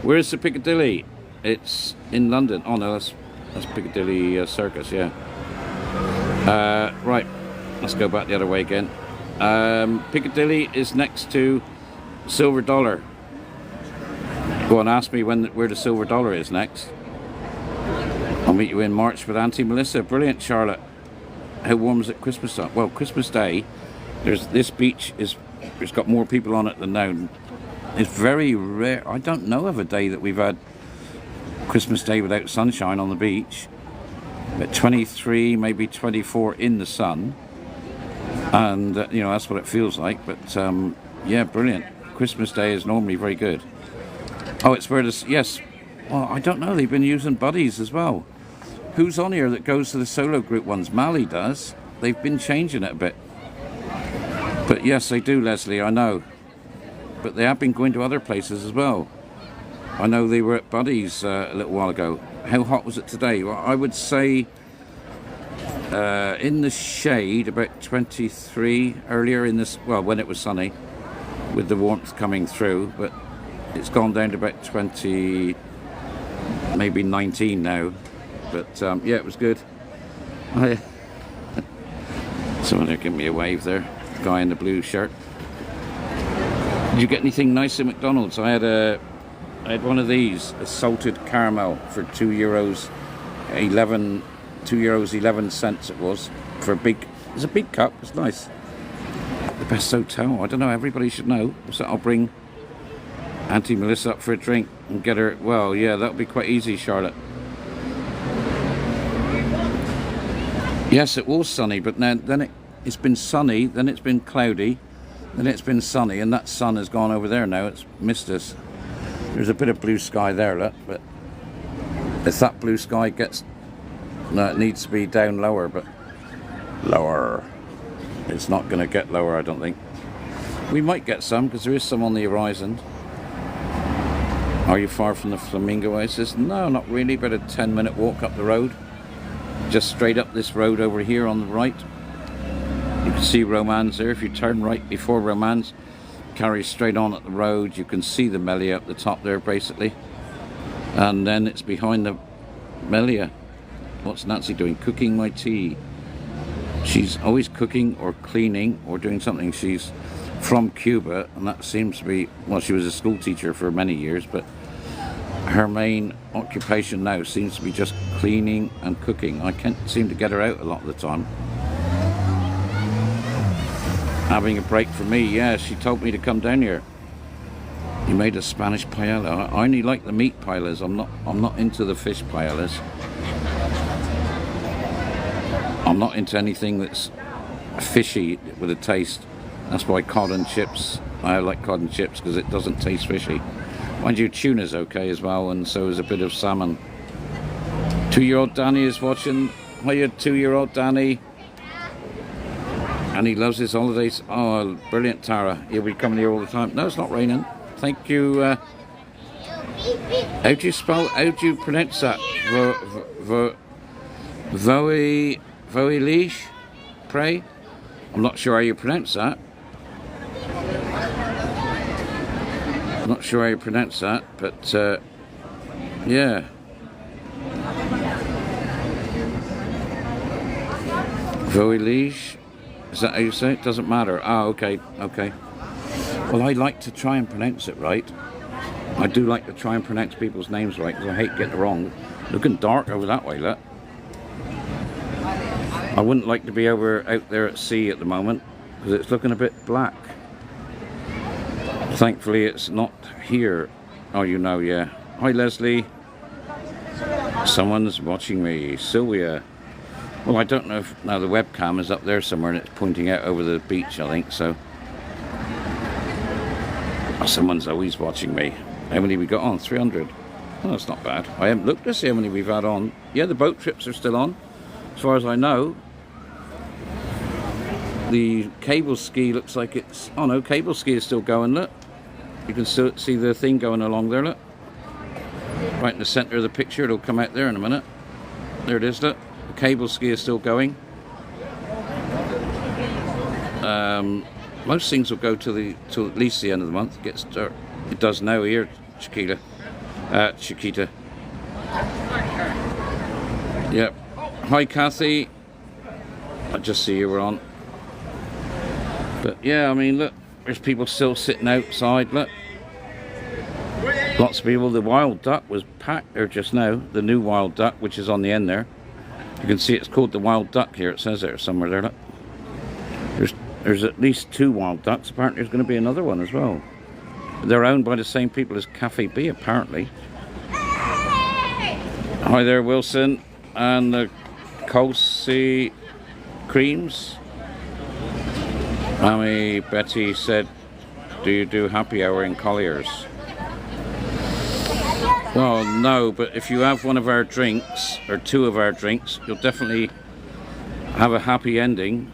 Where's the Piccadilly? It's in London. Oh no, that's Piccadilly Circus. Yeah. Right. Let's go back the other way again. Piccadilly is next to Silver Dollar. Go and ask me where the Silver Dollar is next. I'll meet you in March with Auntie Melissa. Brilliant, Charlotte. How warm is it Christmas time? Well, Christmas Day, this beach there's got more people on it than now. It's very rare. I don't know of a day that we've had Christmas Day without sunshine on the beach. But 23, maybe 24 in the sun. And, you know, that's what it feels like. But, yeah, brilliant. Christmas Day is normally very good. Oh, it's where this, yes. Well, I don't know. They've been using buddies as well. Who's on here that goes to the solo group ones? Mally does. They've been changing it a bit. But yes, they do, Leslie, I know. But they have been going to other places as well. I know they were at Buddy's a little while ago. How hot was it today? Well, I would say in the shade about 23 earlier in this, well, when it was sunny. with the warmth coming through, but it's gone down to about 20, maybe 19 now. But yeah, it was good. Someone there giving me a wave there, guy in the blue shirt. Did you get anything nice at McDonald's? I had one of these, a salted caramel for €2.11. €2.11 it was for a big. It's a big cup. It's nice. The best hotel. I don't know. Everybody should know. So I'll bring Auntie Melissa up for a drink and get her. Well, yeah, that'll be quite easy, Charlotte. Yes, it was sunny, but then it's been sunny, then it's been cloudy, then it's been sunny, and that sun has gone over there now. It's missed us. There's a bit of blue sky there, look, but if that blue sky gets... No, it needs to be down lower, but... Lower. It's not going to get lower, I don't think. We might get some, because there is some on the horizon. Are you far from the Flamingo Oasis? No, not really, but a 10-minute walk up the road. Just straight up this road over here on the right. You can see Romans there. If you turn right before Romans, carry straight on at the road, you can see the Melia up the top there, basically. And then it's behind the Melia. What's Nancy doing? Cooking my tea. She's always cooking or cleaning or doing something. She's from Cuba, and that seems to be... Well, she was a school teacher for many years, but her main occupation now seems to be just cleaning and cooking. I can't seem to get her out a lot of the time. Having a break for me, yeah, she told me to come down here. You made a Spanish paella. I only like the meat paellas. I'm not into the fish paellas. I'm not into anything that's fishy with a taste. That's why cod and chips, I like cod and chips because it doesn't taste fishy. Mind you, tuna's okay as well, and so is a bit of salmon. 2-year-old Danny is watching. Hiya, 2-year-old Danny. And he loves his holidays. Oh, brilliant, Tara. He'll be coming here all the time. No, it's not raining. Thank you. How do you pronounce that? Voilish? Pray? I'm not sure how you pronounce that. Not sure how you pronounce that, but yeah. Voilish? Is that how you say it? Doesn't matter. Ah, okay, okay. Well, I like to try and pronounce it right. I do like to try and pronounce people's names right, because I hate getting it wrong. Looking dark over that way, look. I wouldn't like to be out there at sea at the moment, because it's looking a bit black. Thankfully, it's not here. Oh, you know, yeah. Hi, Leslie. Someone's watching me. Sylvia. Well, I don't know if... Now, the webcam is up there somewhere, and it's pointing out over the beach, I think, so... Someone's always watching me. How many we got on? 300. Oh, that's not bad. I haven't looked to see how many we've had on. Yeah, the boat trips are still on, as far as I know. The cable ski looks like it's... Oh, no, cable ski is still going, look. You can still see the thing going along there, look. Right in the centre of the picture, it'll come out there in a minute. There it is, look. The cable ski is still going. Most things will go till at least the end of the month. It gets dark. It does now here, Chiquita. Yep. Hi, Kathy. I just see you were on. But yeah, I mean, look, there's people still sitting outside, look. Lots of people. The wild duck was packed there just now. The new wild duck, which is on the end there. You can see it's called the wild duck here. It says there somewhere there, look. There's at least 2 wild ducks. Apparently there's going to be another one as well. They're owned by the same people as Cafe B, apparently. Hi there, Wilson. And the Colsey creams. Mammy Betty said, do you do happy hour in Collier's? Well, no, but if you have one of our drinks, or 2 of our drinks, you'll definitely have a happy ending.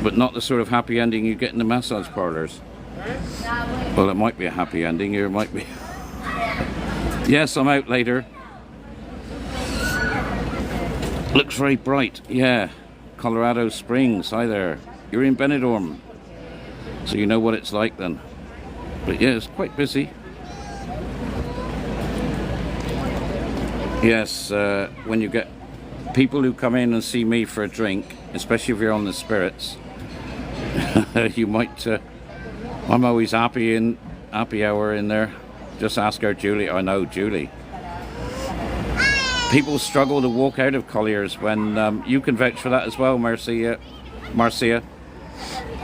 But not the sort of happy ending you get in the massage parlours. Well, it might be a happy ending, or it might be... Yes, I'm out later. Looks very bright, yeah. Colorado Springs, hi there. You're in Benidorm. So you know what it's like then. But yeah, it's quite busy. Yes, when you get people who come in and see me for a drink, especially if you're on the spirits, you might, I'm always happy hour in there. Just ask our Julie. I know Julie. People struggle to walk out of Collier's when you can vouch for that as well, Marcia.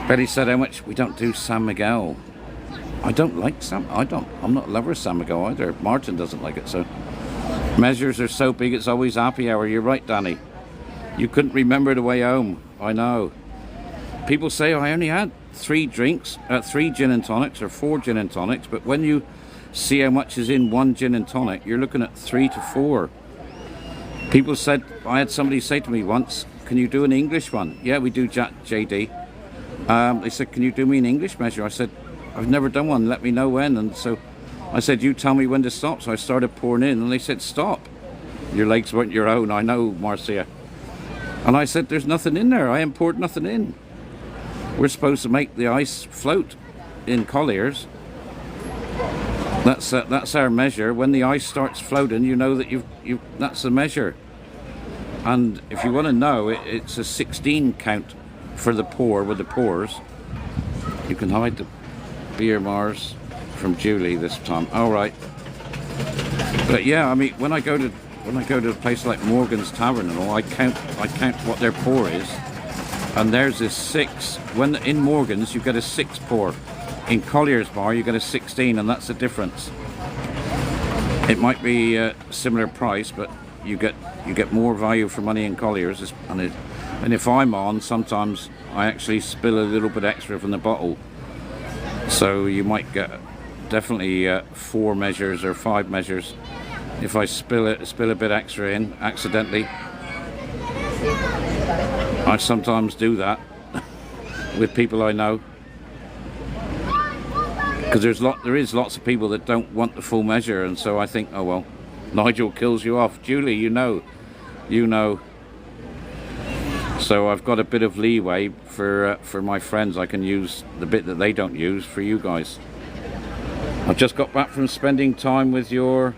Betty said how much we don't do San Miguel. I don't like I'm not a lover of San Miguel either. Martin doesn't like it, so. Measures are so big it's always happy hour. You're right, Danny. You couldn't remember the way home. I know. People say, oh, I only had 3 drinks, 3 gin and tonics or 4 gin and tonics, but when you see how much is in 1 gin and tonic, you're looking at 3 to 4. People said, I had somebody say to me once, can you do an English one? Yeah, we do, JD. They said, can you do me an English measure? I said, I've never done one, let me know when. And so I said, you tell me when to stop. So I started pouring in and they said, stop. Your legs weren't your own, I know, Marcia. And I said, there's nothing in there. I ain't poured nothing in. We're supposed to make the ice float in Collier's. That's our measure. When the ice starts floating, you know that that's the measure. And if you want to know, it's a 16 count for the pour with the pours. You can hide the beer Mars from Julie this time. All right. But yeah, I mean, when I go to a place like Morgan's Tavern and all, I count what their pour is, and there's a 6. When in Morgan's you get a 6 pour. In Collier's Bar you get a 16, and that's the difference. It might be a similar price, but you get more value for money in Collier's. And if I'm on, sometimes I actually spill a little bit extra from the bottle. So you might get definitely 4 measures or 5 measures if I spill a bit extra in accidentally. I sometimes do that with people I know. Because there is lots of people that don't want the full measure, and so I think, oh well, Nigel kills you off. Julie, you know. So I've got a bit of leeway for my friends. I can use the bit that they don't use for you guys. I've just got back from spending time with your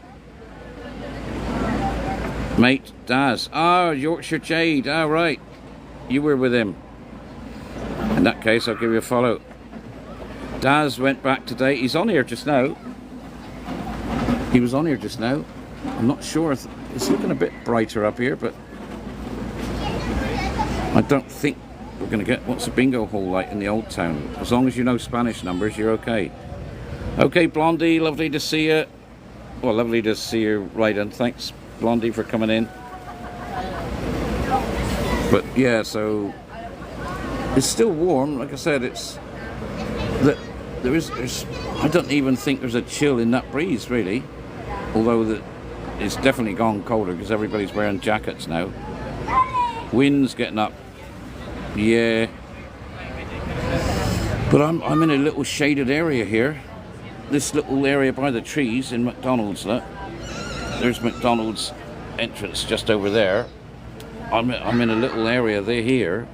mate Daz. Oh, Yorkshire Jade. Oh, right. You were with him. In that case, I'll give you a follow. Daz went back today. He's on here just now. He was on here just now. I'm not sure. It's looking a bit brighter up here, but I don't think we're going to get... What's a bingo hall like in the old town? As long as you know Spanish numbers, you're okay. Okay, Blondie, lovely to see you. Well, lovely to see you, right, and thanks, Blondie, for coming in. But yeah, so it's still warm. Like I said, it's that there's I don't even think there's a chill in that breeze really, although it's definitely gone colder because everybody's wearing jackets now. Wind's getting up, yeah, but I'm in a little shaded area here, this little area by the trees in McDonald's. Look, there's McDonald's entrance just over there. I'm in a little area there here,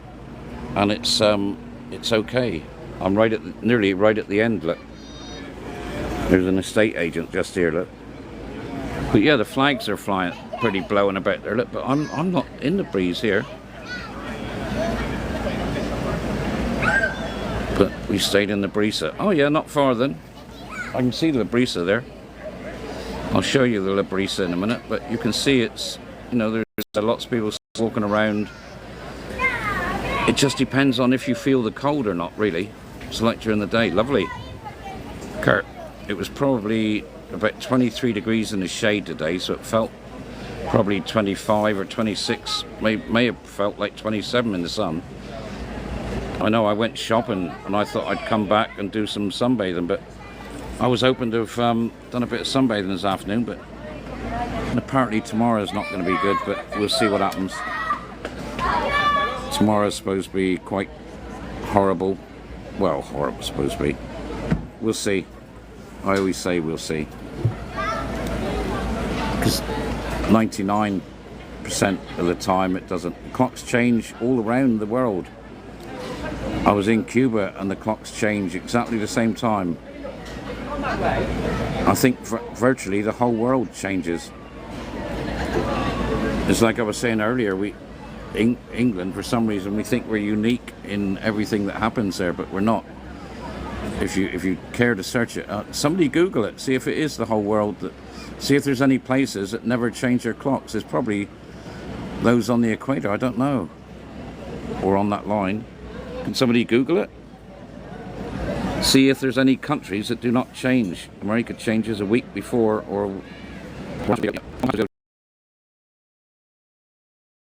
and it's okay. I'm nearly right at the end. Look, there's an estate agent just here. Look, but yeah, the flags are flying, pretty blowing about there. Look, but I'm not in the breeze here. But we stayed in the Brisa. Oh yeah, not far then. I can see the Brisa there. I'll show you the Brisa in a minute, but you can see it's, you know, there's lots of people walking around. It just depends on if you feel the cold or not, really. It's like during the day. Lovely. Kurt, it was probably about 23 degrees in the shade today, so it felt probably 25 or 26. May have felt like 27 in the sun. I know I went shopping and I thought I'd come back and do some sunbathing, but I was hoping to have done a bit of sunbathing this afternoon, but apparently tomorrow's not going to be good, but we'll see what happens. Tomorrow's supposed to be quite horrible. Well, horrible supposed to be. We'll see. I always say we'll see. Because 99% of the time it doesn't. Clocks change all around the world. I was in Cuba and the clocks change exactly the same time. I think virtually the whole world changes. It's like I was saying earlier, England, for some reason, we think we're unique in everything that happens there, but we're not. If you care to search it, somebody Google it, see if it is the whole world. See if there's any places that never change their clocks. There's probably those on the equator, I don't know, or on that line. Can somebody Google it? See if there's any countries that do not change. America changes a week before, or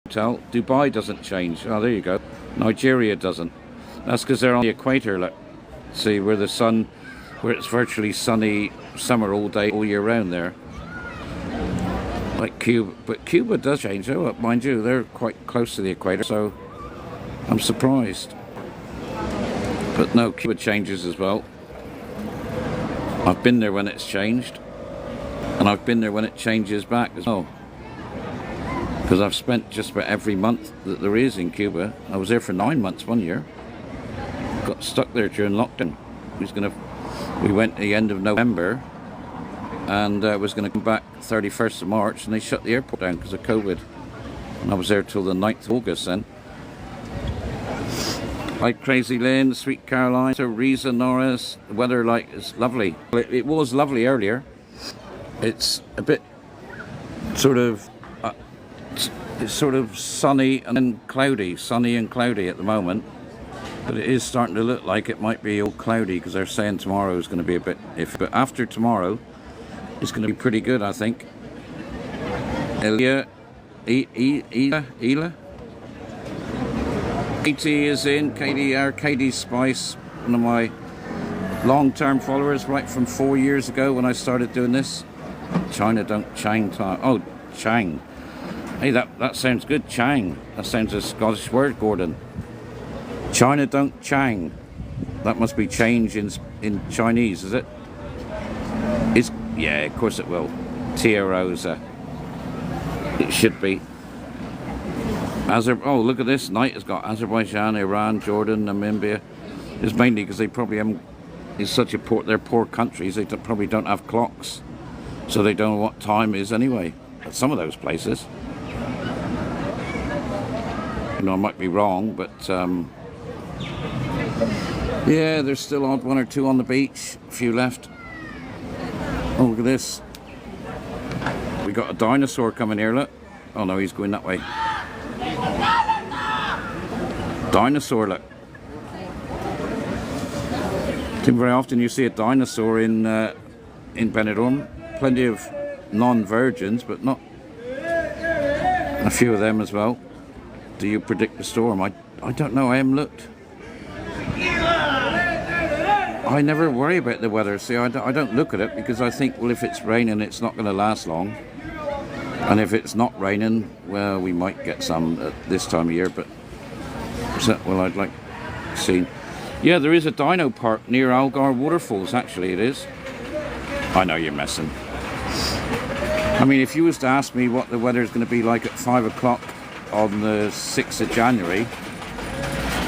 Dubai doesn't change. Oh, there you go. Nigeria doesn't. That's because they're on the equator. Look, see where it's virtually sunny summer all day, all year round there. Like Cuba, but Cuba does change. Oh, mind you, they're quite close to the equator, so I'm surprised. But no, Cuba changes as well. I've been there when it's changed, and I've been there when it changes back as well. Because I've spent just about every month that there is in Cuba. I was there for 9 months one year. Got stuck there during lockdown. We went at the end of November, and was going to come back 31st of March, and they shut the airport down because of COVID. And I was there till the 9th of August then. Like Crazy Lynn, Sweet Caroline, so Reza Norris. The weather is lovely. It was lovely earlier. It's a bit it's sort of sunny and then cloudy, at the moment. But it is starting to look like it might be all cloudy because they're saying tomorrow is going to be a bit iffy. But after tomorrow, it's going to be pretty good, I think. Elia, Katie is in. Katie Spice, one of my long-term followers, right from 4 years ago when I started doing this. China don't Chang time. Oh, Chang. Hey, that sounds good, Chang. That sounds a Scottish word, Gordon. China don't Chang. That must be change in Chinese, is it? Yeah, of course it will. Tia Rosa. It should be. Oh, look at this. Night has got Azerbaijan, Iran, Jordan, Namibia. It's mainly because they probably haven't. It's such a they're poor countries. They probably don't have clocks, so they don't know what time is anyway. At some of those places, I might be wrong, but yeah, there's still odd one or two on the beach. A few left. Oh, look at this. We got a dinosaur coming here. Look. Oh no, he's going that way. Dinosaur, look. I think very often you see a dinosaur in Benidorm. Plenty of non-virgins, but not a few of them as well. Do you predict the storm? I don't know. I haven't looked. I never worry about the weather. See, I don't look at it because I think, well, if it's raining, it's not going to last long. And if it's not raining, well, we might get some at this time of year, but well, I'd like to see. Yeah, there is a dino park near Algar Waterfalls, actually, it is. I know you're messing. I mean, if you was to ask me what the weather is going to be like at 5 o'clock on the 6th of January,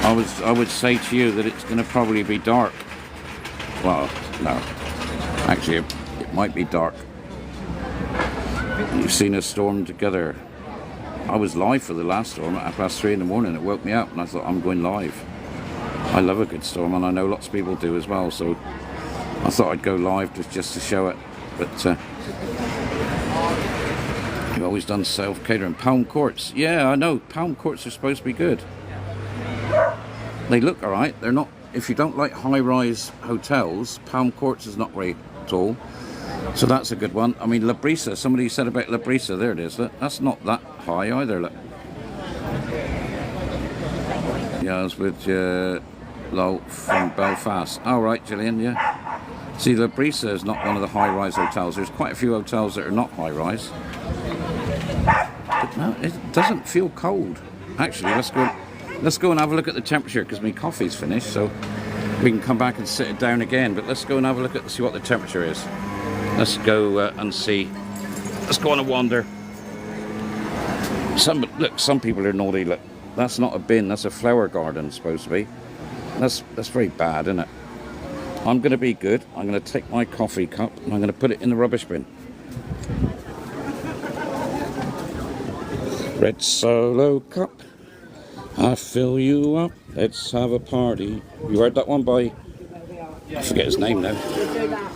I would say to you that it's going to probably be dark. Well, no. Actually, it might be dark. You've seen us storm together. I was live for the last storm at 3:30 in the morning. It woke me up and I thought, I'm going live. I love a good storm, and I know lots of people do as well, so I thought I'd go live just to show it. But you've always done self-catering. Palm Courts. Yeah, I know. Palm Courts are supposed to be good. They look alright. They're not. If you don't like high-rise hotels, Palm Courts is not very tall. So that's a good one. I mean, La Brisa. Somebody said about La Brisa. There it is. Look, that's not that high either. Look. Yeah, I was with Lol from Belfast. Oh, right, Gillian. Yeah. See, La Brisa is not one of the high-rise hotels. There's quite a few hotels that are not high-rise. But no, it doesn't feel cold. Actually, let's go and have a look at the temperature because my coffee's finished, so we can come back and sit it down again. But let's go and have a look at see what the temperature is. Let's go and see. Let's go on a wander. Some people are naughty. Look, that's not a bin. That's a flower garden, supposed to be. That's very bad, isn't it? I'm going to be good. I'm going to take my coffee cup and I'm going to put it in the rubbish bin. Red Solo cup, I fill you up. Let's have a party. You heard that one by, I forget his name now.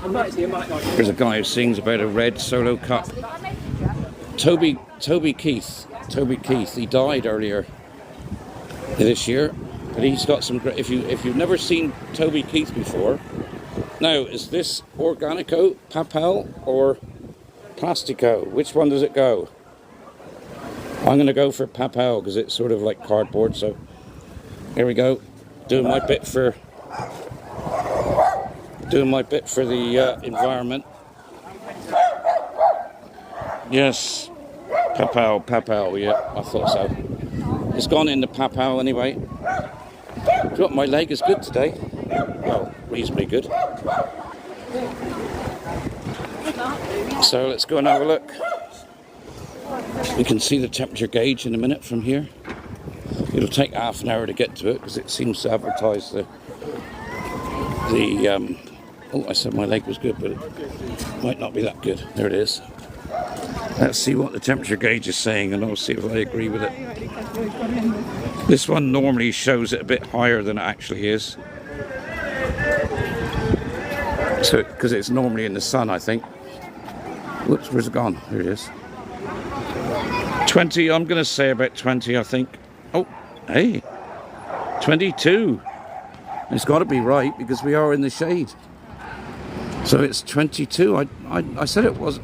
There's a guy who sings about a red Solo cup. Toby Keith. Toby Keith. He died earlier this year, but he's got some great. If you've never seen Toby Keith before, now is this Organico, Papel, or Plastico? Which one does it go? I'm going to go for Papel because it's sort of like cardboard. So here we go, doing my bit for the environment. Yes, Papel. Yeah, I thought so. It's gone into Papel anyway. Do you know what, my leg is good today. Well, reasonably good. So let's go and have a look. We can see the temperature gauge in a minute from here. It'll take half an hour to get to it because it seems to advertise the oh, I said my leg was good, but it might not be that good. There it is. Let's see what the temperature gauge is saying and I'll see if I agree with it. This one normally shows it a bit higher than it actually is. So, because it's normally in the sun, I think. Whoops, where's it gone? There it is. 20, I'm going to say about 20, I think. Oh, hey, 22. It's got to be right because we are in the shade. So it's 22. I said it wasn't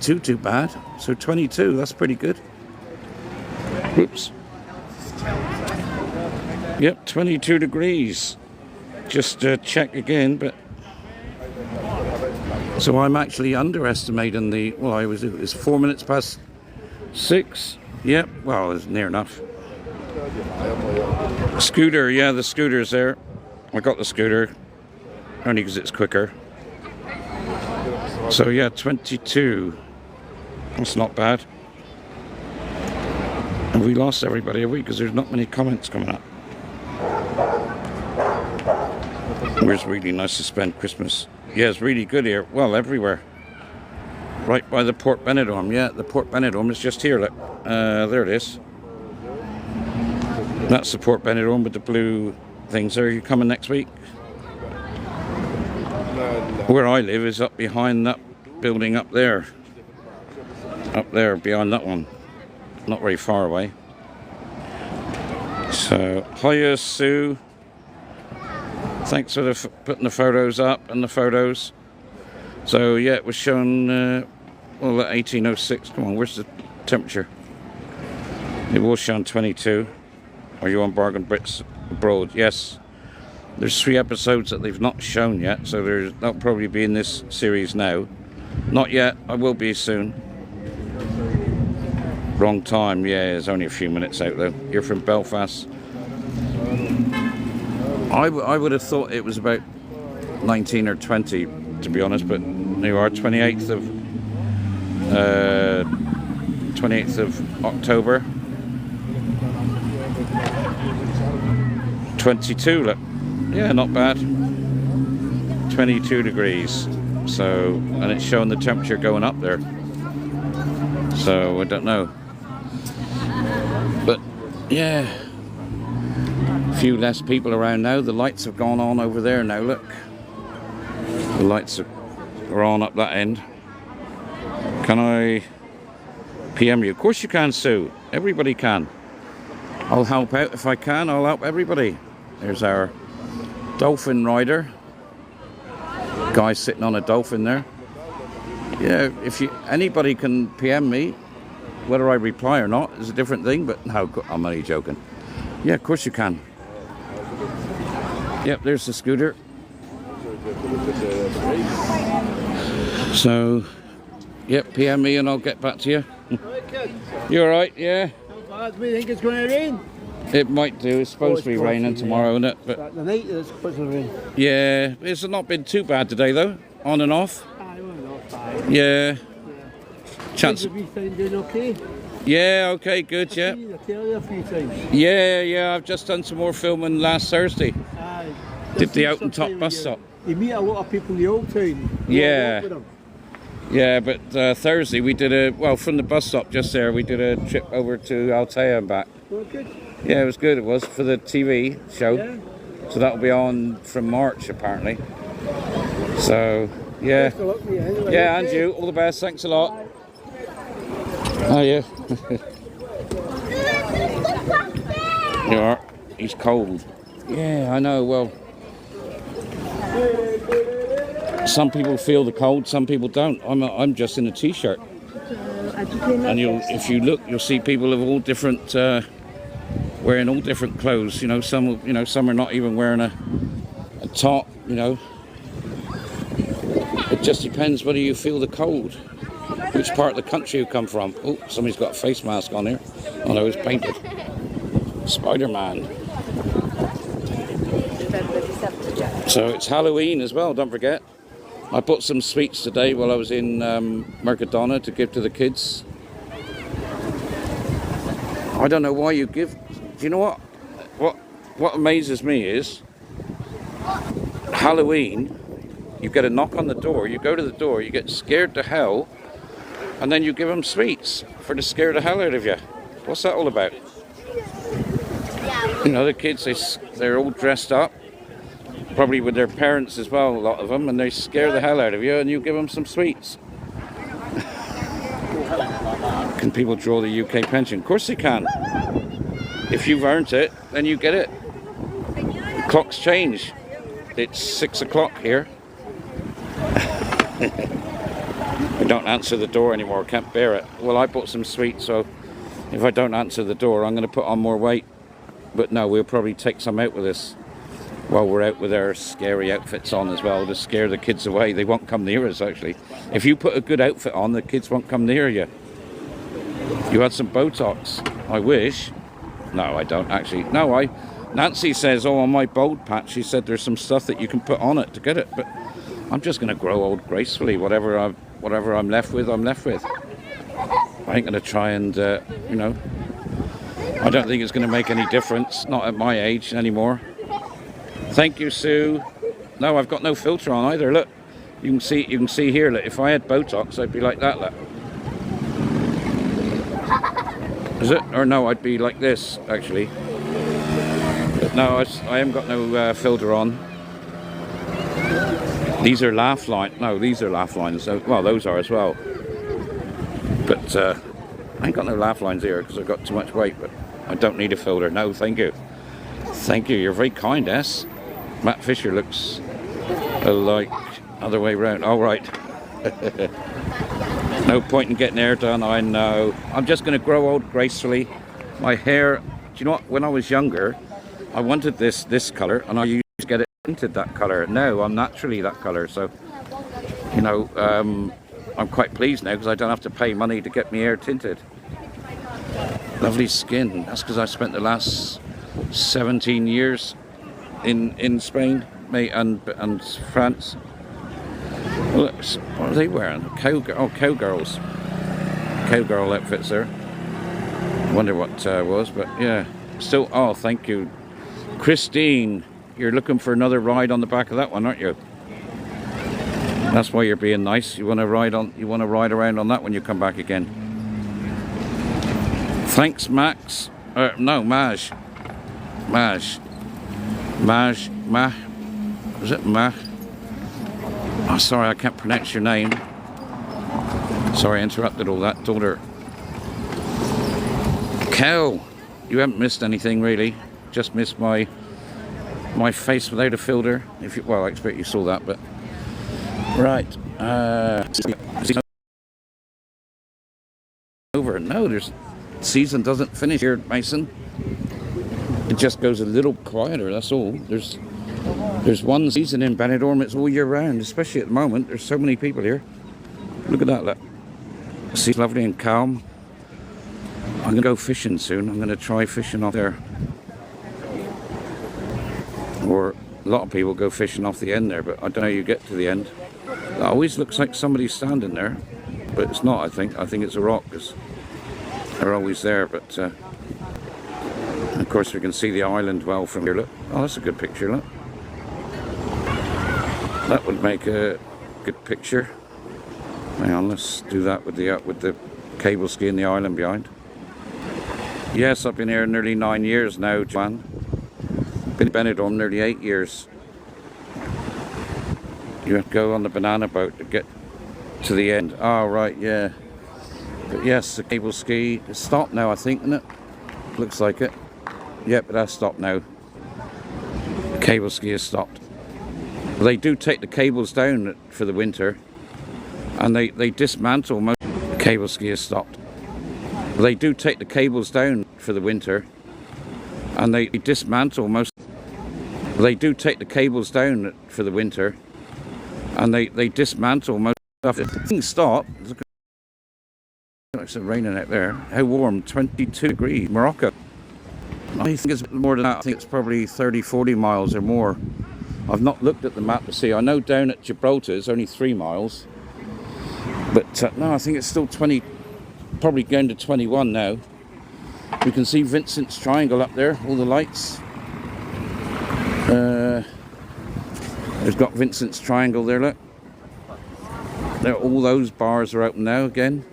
too bad. So 22, that's pretty good. Oops. Yep, 22 degrees. Just check again, but so I'm actually underestimating the. Well, it's 4 minutes past 6. Yep. Well, it's near enough. Scooter, yeah, the scooter's there. I got the scooter only because it's quicker. So yeah, 22. That's not bad. Have we lost everybody, have we? Because there's not many comments coming up. Where's really nice to spend Christmas? Yeah, it's really good here. Well, everywhere. Right by the Port Benidorm. Yeah, the Port Benidorm is just here. Look. There it is. That's the Port Benidorm with the blue things. Are you coming next week? Where I live is up behind that building up there. Up there, behind that one. Not very far away. So, hiya Sue. Thanks for putting the photos up and the photos. So yeah, it was shown, well, at 1806. Come on, where's the temperature? It was shown 22. Are you on Bargain Brits Abroad? Yes. There's 3 episodes that they've not shown yet, so that'll probably be in this series now. Not yet. I will be soon. Wrong time. Yeah, it's only a few minutes out though. You're from Belfast. I would have thought it was about 19 or 20, to be honest, but there you are, 28th of October. 22, look. Yeah, not bad. 22 degrees. So, and it's showing the temperature going up there. So, I don't know. But, yeah. A few less people around now. The lights have gone on over there now, look. The lights are on up that end. Can I PM you? Of course you can, Sue. Everybody can. I'll help out if I can. I'll help everybody. There's our dolphin rider. Guy sitting on a dolphin there. Yeah, if anybody can PM me, whether I reply or not is a different thing, but no, I'm only joking. Yeah, of course you can. Yep, there's the scooter. So, yep, PM me and I'll get back to you. You alright, yeah? Do you think it's going to rain? It might do. It's supposed to be raining tomorrow, isn't it? But the night is supposed to rain. Yeah, it's not been too bad today though. On and off. On and off. Yeah. Chance. We doing okay? Yeah, okay, good, yeah. I tell you a few times. Yeah, I've just done some more filming last Thursday. Aye. Did the Just Outen Top sometime bus stop. You meet a lot of people in the old town. Yeah. With them. Yeah, but Thursday we did from the bus stop just there, we did a trip over to Altea and back. Oh, good. Yeah, it was good, it was, for the TV show. Yeah. So that'll be on from March, apparently. So, yeah. Best of luck with you anyway, Yeah, okay? and you, all the best, thanks a lot. Oh, yeah. You are. He's cold. Yeah, I know, well. Some people feel the cold, some people don't. I'm just in a t-shirt. And if you look, you'll see people of all different, wearing all different clothes. You know, some are not even wearing a top. You know, it just depends whether you feel the cold. Which part of the country you come from. Oh, somebody's got a face mask on here. Oh no, it's painted. Spider-Man. So it's Halloween as well, don't forget. I bought some sweets today while I was in Mercadona to give to the kids. I don't know why you give. Do you know what? What amazes me is Halloween. You get a knock on the door. You go to the door. You get scared to hell, and then you give them sweets for to scare the hell out of you. What's that all about? You know, the kids, they're all dressed up. Probably with their parents as well, a lot of them, and they scare the hell out of you, and you give them some sweets. Can people draw the UK pension? Of course they can. If you've earned it, then you get it. Clocks change. It's 6 o'clock here. We don't answer the door anymore, can't bear it. Well, I bought some sweets, so if I don't answer the door, I'm going to put on more weight. But no, we'll probably take some out with us while we're out with our scary outfits on as well, to scare the kids away. They won't come near us, actually. If you put a good outfit on, the kids won't come near you. You had some Botox. I wish. No, I don't actually. No, Nancy says, oh, on my bald patch, she said there's some stuff that you can put on it to get it. But I'm just going to grow old gracefully. Whatever I'm left with, I'm left with. I ain't going to try and, you know, I don't think it's going to make any difference. Not at my age anymore. Thank you, Sue. No, I've got no filter on either. Look, you can see here. Look, if I had Botox, I'd be like that. Look. Is it? Or no, I'd be like this actually. But no, I haven't got no filter on. These are laugh lines. No, these are laugh lines. Well, those are as well. But I ain't got no laugh lines here because I've got too much weight. But I don't need a filter. No, thank you. Thank you. You're very kind, S. Matt Fisher looks like other way round. All right. No point in getting hair done. I know. I'm just going to grow old gracefully. My hair. Do you know what? When I was younger, I wanted this color, and I used to get it tinted that color. Now I'm naturally that color. So, you know, I'm quite pleased now because I don't have to pay money to get my hair tinted. Lovely skin. That's because I spent the last 17 years in Spain, mate, and France. Look, what are they wearing? Cowgirls. Cowgirl outfits there. Wonder what was, but yeah. Still, oh, thank you. Christine, you're looking for another ride on the back of that one, aren't you? That's why you're being nice. You want to ride around on that when you come back again. Thanks, Max. No, Maj. Is it Maj? Oh, sorry, I can't pronounce your name. Sorry, I interrupted all that. Daughter. Kel, you haven't missed anything really. Just missed my face without a filter. Well, I expect you saw that, but right. Over. No, season doesn't finish here, Mason. It just goes a little quieter. That's all. There's one season in Benidorm. It's all year round, especially at the moment. There's so many people here. Look at that. Look. The sea's lovely and calm. I'm gonna go fishing soon. I'm gonna try fishing off there. Or a lot of people go fishing off the end there, but I don't know how you get to the end. It always looks like somebody's standing there, but it's not. I think it's a rock. 'Cause They're always there, but of course we can see the island well from here. Look, oh, that's a good picture. Look, that would make a good picture. Hang on, let's do that with the cable ski and the island behind. Yes, I've been here nearly 9 years now, Joanne. Been in Benidorm nearly 8 years. You have to go on the banana boat to get to the end. Oh, right, yeah. But yes, the cable ski is stopped now, I think, isn't it? Looks like it. Yep, that's stopped now. The cable ski is stopped. Well, they do take the cables down for the winter, and they dismantle most. The cable ski is stopped. Well, they do take the cables down for the winter, and they dismantle most. Well, they do take the cables down for the winter, and they dismantle most stuff. Things stop. It's raining out there. How warm? 22 degrees. Morocco. I think it's more than that. I think it's probably 30, 40 miles or more. I've not looked at the map to see. I know down at Gibraltar it's only 3 miles. But no, I think it's still 20, probably going to 21 now. We can see Vincent's Triangle up there, all the lights. There's got Vincent's Triangle there, look. All those bars are open now again.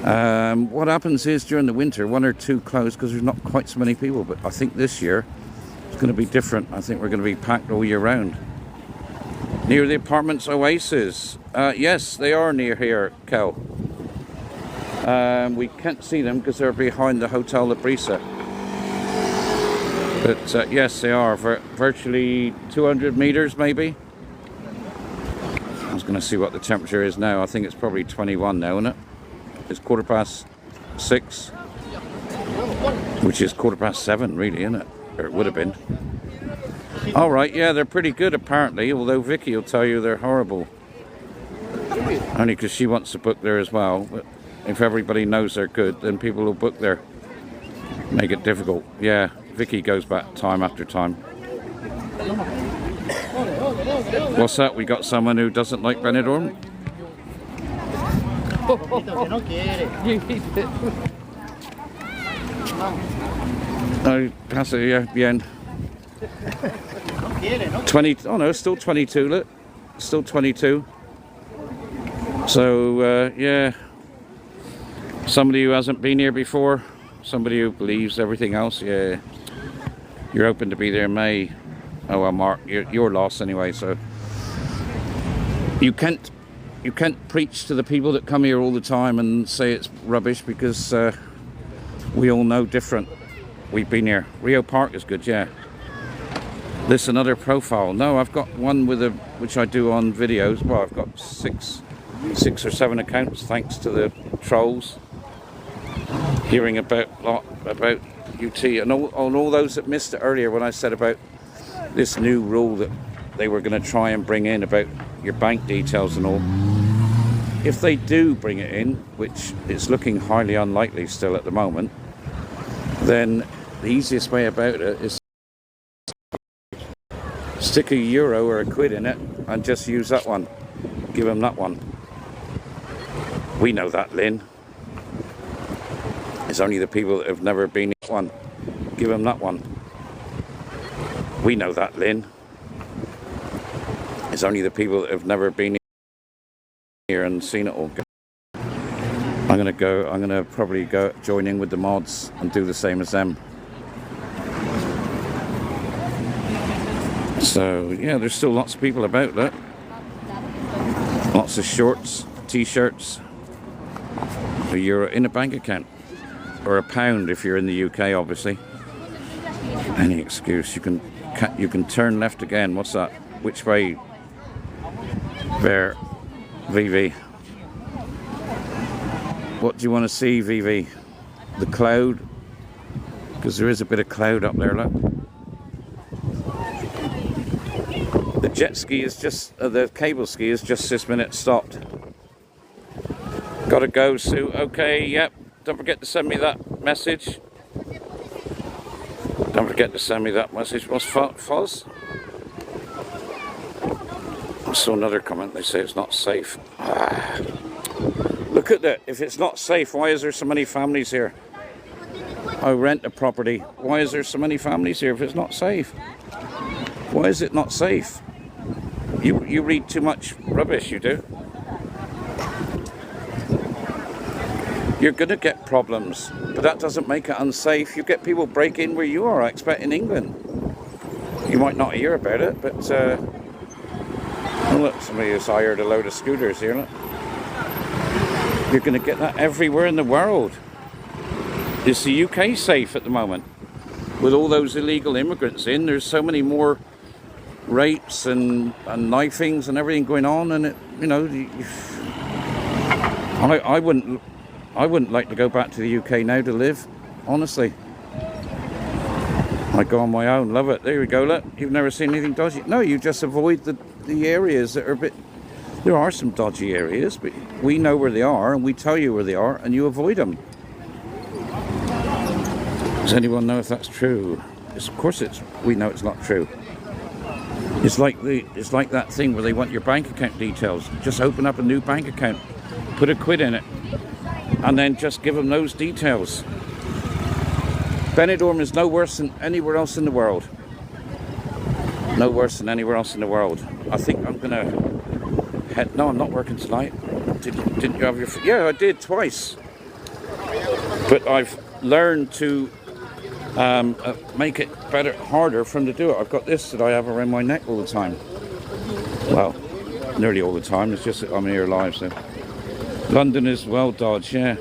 What happens is during the winter, 1 or 2 close because there's not quite so many people. But I think this year it's going to be different. I think we're going to be packed all year round. Near the apartments Oasis. Yes, they are near here, Kel. We can't see them because they're behind the Hotel La Brisa. But yes, they are. Virtually 200 meters maybe. I was going to see what the temperature is now. I think it's probably 21 now, isn't it? It's 6:15, which is 7:15 really, isn't it? Or it would have been. All right, yeah, they're pretty good apparently, although Vicky will tell you they're horrible. Only because she wants to book there as well. But if everybody knows they're good, then people will book there. Make it difficult. Yeah, Vicky goes back time after time. What's that? We got someone who doesn't like Benidorm? No, pass it, yeah, bien. 20, oh no, it's still 22, look. Still 22. So, yeah. Somebody who hasn't been here before. Somebody who believes everything else, yeah. You're hoping to be there in May. Oh well, Mark, you're lost anyway, so. You can't preach to the people that come here all the time and say it's rubbish because we all know different. We've been here. Rio Park is good, yeah. This another profile. No, I've got one with which I do on videos. Well, I've got six or 7 accounts thanks to the trolls. Hearing about UT and all those that missed it earlier when I said about this new rule that they were going to try and bring in about your bank details and all. If they do bring it in, which it's looking highly unlikely still at the moment, then the easiest way about it is stick a euro or a quid in it and just use that one. Give them that one. We know that, Lynn. It's only the people that have never been in one. Give them that one. We know that, Lynn. It's only the people that have never been here and seen it all. I'm gonna probably go join in with the mods and do the same as them. So yeah, there's still lots of people about that. Lots of shorts, t-shirts. €1 in a bank account, or £1 if you're in the UK, obviously. Any excuse. You can turn left again. What's that? Which way? There, VV. What do you want to see, VV? The cloud? Because there is a bit of cloud up there, look. The jet ski is just, the cable ski is just this minute stopped. Gotta go, Sue. Okay, yep. Don't forget to send me that message. Don't forget to send me that message. What's Foz? I saw another comment. They say it's not safe. Look at that. If it's not safe, why is there so many families here? I rent a property. Why is there so many families here if it's not safe? Why is it not safe? You read too much rubbish, you do. You're going to get problems, but that doesn't make it unsafe. You get people break in where you are, I expect in England. You might not hear about it, but oh look, somebody has hired a load of scooters here. Look. You're going to get that everywhere in the world. Is the UK safe at the moment? With all those illegal immigrants in, there's so many more rapes and knifings and everything going on, and it, you know, I wouldn't like to go back to the UK now to live, honestly. I go on my own, love it. There we go, look, you've never seen anything dodgy. No, you just avoid the areas that are a bit, there are some dodgy areas, but we know where they are and we tell you where they are and you avoid them. Does anyone know if that's true? Of course we know it's not true. It's like that thing where they want your bank account details. Just open up a new bank account, put a quid in it, and then just give them those details. Benidorm is no worse than anywhere else in the world. No worse than anywhere else in the world. I think I'm gonna head. No, I'm not working tonight. Didn't you have your? Yeah, I did twice. But I've learned to make it harder for them to do it. I've got this that I have around my neck all the time. Well, nearly all the time. It's just that I'm here live, so. London is well dodged, yeah.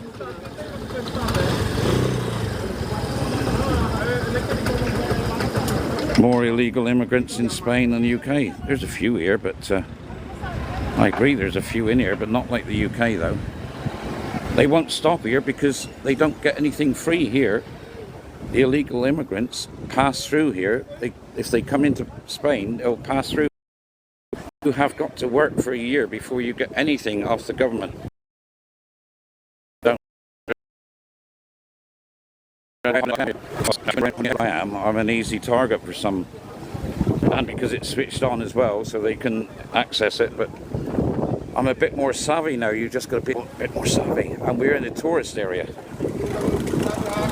More illegal immigrants in Spain than the UK. There's a few here, but I agree there's a few in here, but not like the UK though. They won't stop here because they don't get anything free here. The illegal immigrants pass through here. If they come into Spain, they'll pass through. You have got to work for a year before you get anything off the government. I'm an easy target for some, and because it's switched on as well so they can access it, but I'm a bit more savvy now. You just got to be a bit more savvy, and we're in the tourist area,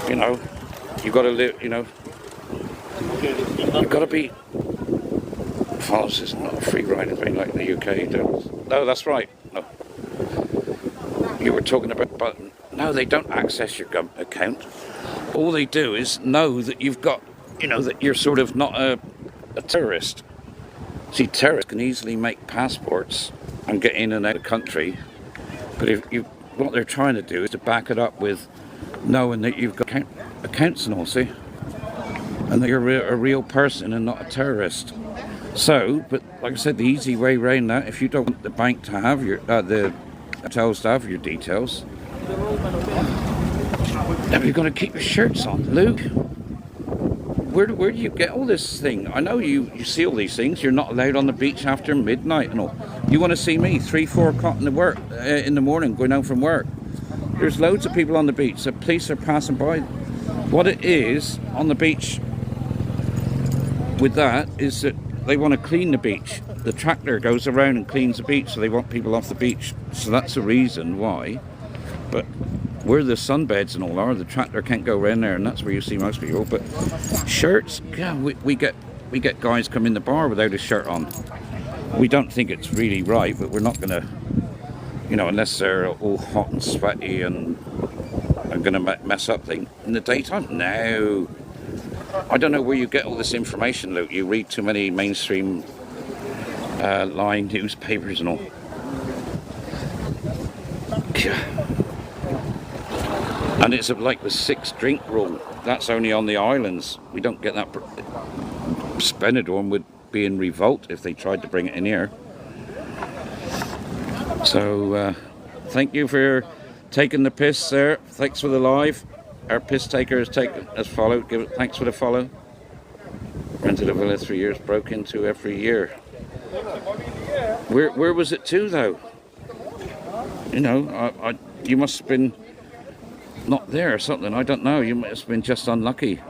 you know. You've got to live, you know, you've got to be, this is not a free ride anything like the UK does. No, that's right, no. You were talking about, no, they don't access your account. All they do is know that you've got, you know, that you're sort of not a terrorist. See, terrorists can easily make passports and get in and out of the country, but what they're trying to do is to back it up with knowing that you've got accounts and all, see? And that you're a real person and not a terrorist. So, but like I said, the easy way around that, if you don't want the bank to have your, the hotels to have your details, then you've got to keep your shirts on. Luke, where do you get all this thing? I know you see all these things. You're not allowed on the beach after midnight and all. You want to see me 3-4 o'clock in the morning going home from work? There's loads of people on the beach. The police are passing by. What it is on the beach with that is that they want to clean the beach. The tractor goes around and cleans the beach, so they want people off the beach. So that's the reason why. But where the sunbeds and all are, the tractor can't go around there, and that's where you see most people. But shirts, yeah, we get guys come in the bar without a shirt on. We don't think it's really right, but we're not going to, you know, unless they're all hot and sweaty and are going to mess up things in the daytime. No, I don't know where you get all this information, Luke. You read too many mainstream line newspapers and all. And it's like the 6-drink rule. That's only on the islands. We don't get that. Benidorm would be in revolt if they tried to bring it in here. So, thank you for taking the piss there. Thanks for the live. Our piss taker has followed. Thanks for the follow. Rented a villa 3 years, broke into every year. Where was it to though? You know, you must have been not there or something. I don't know. You must have been just unlucky.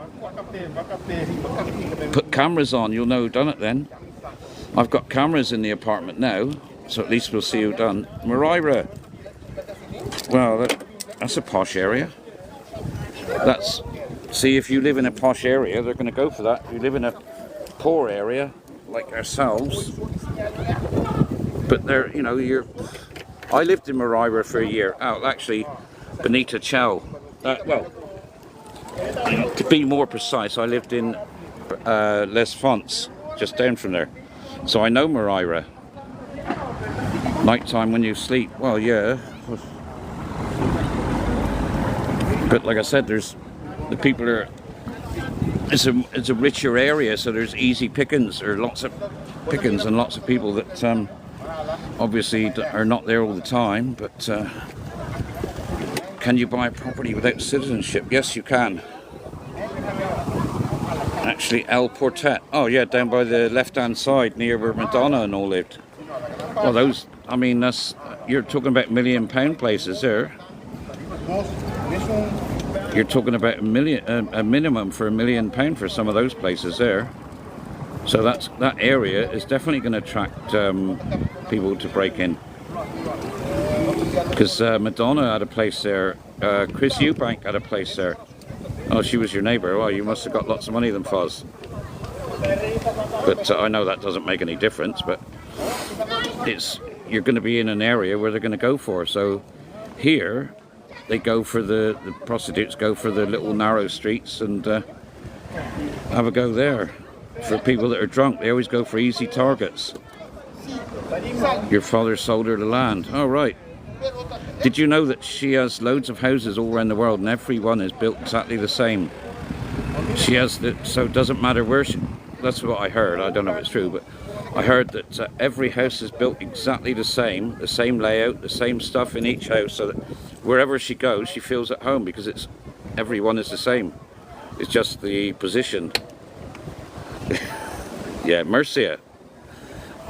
Put cameras on, you'll know who done it then. I've got cameras in the apartment now, so at least we'll see who done. Moira. Well, that's a posh area. See, if you live in a posh area, they're going to go for that. If you live in a poor area, like ourselves, but they're, you know, I lived in Moira for a year. Oh, actually, Benita Chow. Well, to be more precise, I lived in Les Fonts, just down from there. So I know Moira. Nighttime when you sleep, well, yeah. But like I said, there's the people are. It's a richer area, so there's easy pickings. There are lots of pickings and lots of people that obviously are not there all the time. But can you buy a property without citizenship? Yes, you can. Actually, El Portet. Oh yeah, down by the left-hand side near where Madonna and all lived. Well, those. I mean, you're talking about £1 million places there. You're talking about a minimum for £1 million for some of those places there. So that area is definitely going to attract people to break in. Because Madonna had a place there. Chris Eubank had a place there. Oh, she was your neighbour. Well, you must have got lots of money then, Foz. But I know that doesn't make any difference. But you're going to be in an area where they're going to go for. So here, they go for the prostitutes go for the little narrow streets and have a go there. For people that are drunk, they always go for easy targets. Your father sold her the land. Oh, right. Did you know that she has loads of houses all around the world and every one is built exactly the same? She has so it doesn't matter where that's what I heard. I don't know if it's true, but I heard that every house is built exactly the same layout, the same stuff in each house, so that wherever she goes, she feels at home because everyone is the same. It's just the position. Yeah, Murcia.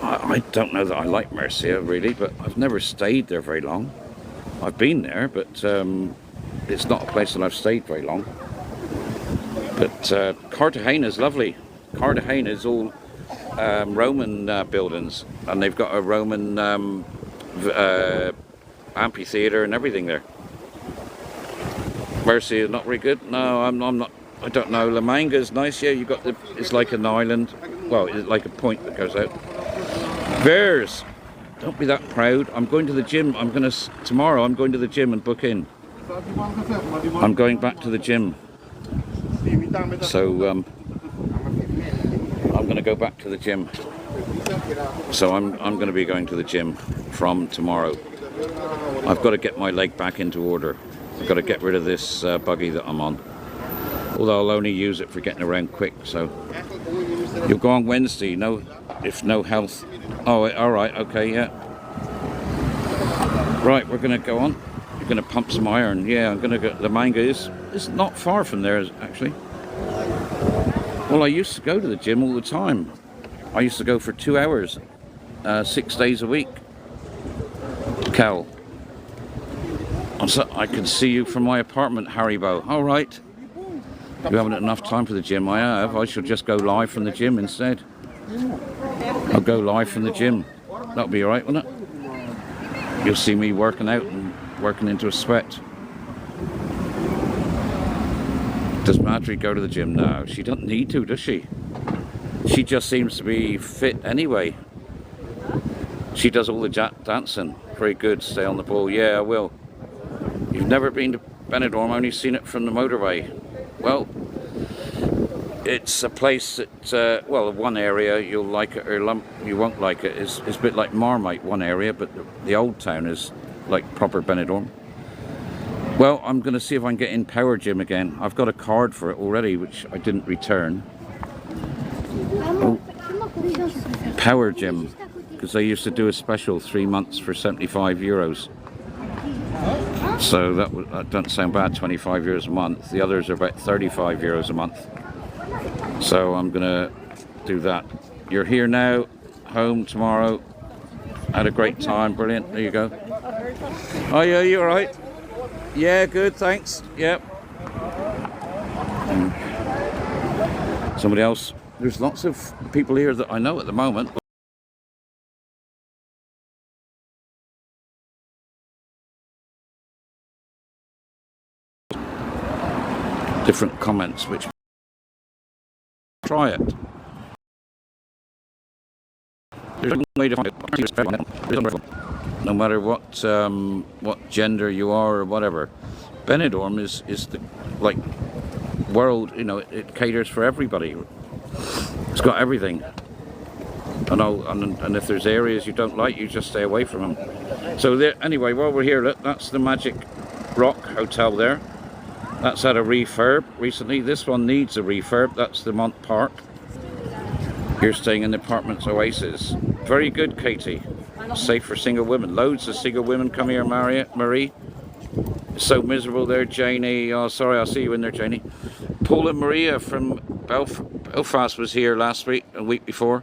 I don't know that I like Murcia really, but I've never stayed there very long. I've been there, but it's not a place that I've stayed very long. But Cartagena is lovely. Cartagena is all Roman buildings, and they've got a Roman amphitheater and everything there. Murcia is not very good. No, I'm not. I don't know. La Manga is nice. Yeah, you got it's like an island. Well, it's like a point that goes out. Bears, don't be that proud. I'm going to the gym. Tomorrow I'm going to the gym and book in. I'm going back to the gym. So I'm going to go back to the gym. So I'm going to be going to the gym from tomorrow. I've got to get my leg back into order. I've got to get rid of this buggy that I'm on. Although I'll only use it for getting around quick. So you'll go on Wednesday. No, if no health. Oh, all right. Okay, yeah. Right, we're going to go on. You're going to pump some iron. Yeah, I'm going to go. The Manga is not far from there, actually. Well, I used to go to the gym all the time. I used to go for 2 hours, 6 days a week. Cal. I can see you from my apartment, Haribo. All right. You haven't had enough time for the gym. I have. I shall just go live from the gym instead. I'll go live from the gym. That'll be all right, won't it? You'll see me working out and working into a sweat. Does Madry go to the gym now? She doesn't need to, does she? She just seems to be fit anyway. She does all the dancing. Very good. Stay on the ball. Yeah, I will. You've never been to Benidorm, only seen it from the motorway. Well, it's a place that, well, one area you'll like it or you won't like it. It's a bit like Marmite, one area, but the old town is like proper Benidorm. Well, I'm going to see if I can get in Power Gym again. I've got a card for it already, which I didn't return. Oh, Power Gym, because they used to do a special 3 months for €75. So that doesn't sound bad, €25 a month. The others are about €35 a month. So I'm going to do that. You're here now, home tomorrow. Had a great time, brilliant. There you go. Oh yeah, you all right? Yeah, good, thanks. Yep. Somebody else. There's lots of people here that I know at the moment. different comments, which try it. There's no way to find it. No matter what gender you are or whatever. Benidorm is the like world, you know, it caters for everybody. It's got everything. And if there's areas you don't like, you just stay away from them. So there, anyway, while we're here, look, that's the Magic Rock Hotel there. That's had a refurb recently. This one needs a refurb. That's the Mont Park. You're staying in the apartments Oasis. Very good, Katie. Safe for single women. Loads of single women come here, Marie. So miserable there, Janie. Oh, sorry, I'll see you in there, Janie. Paul and Maria from Belfast was here last week, a week before.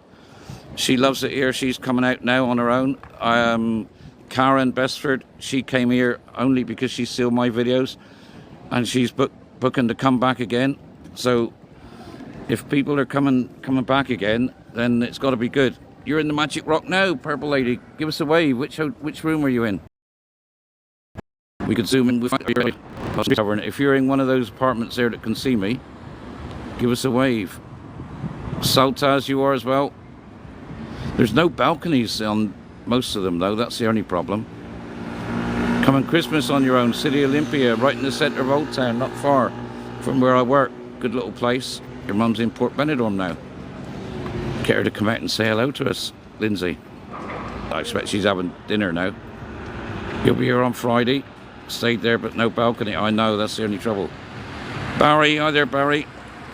She loves it here. She's coming out now on her own. Karen Bestford, she came here only because she saw my videos, and she's booking to come back again. So if people are coming back again, then it's got to be good. You're in the Magic Rock now, Purple Lady. Give us a wave. Which room are you in? We could zoom in with you. If you're in one of those apartments there that can see me, give us a wave. Saltaz, you are as well. There's no balconies on most of them, though. That's the only problem. Come on Christmas on your own. City Olympia, right in the centre of Old Town, not far from where I work. Good little place. Your mum's in Port Benidorm now. Get her to come out and say hello to us, Lindsay. I expect she's having dinner now. You'll be here on Friday. Stayed there, but no balcony. I know, that's the only trouble. Barry, hi there, Barry.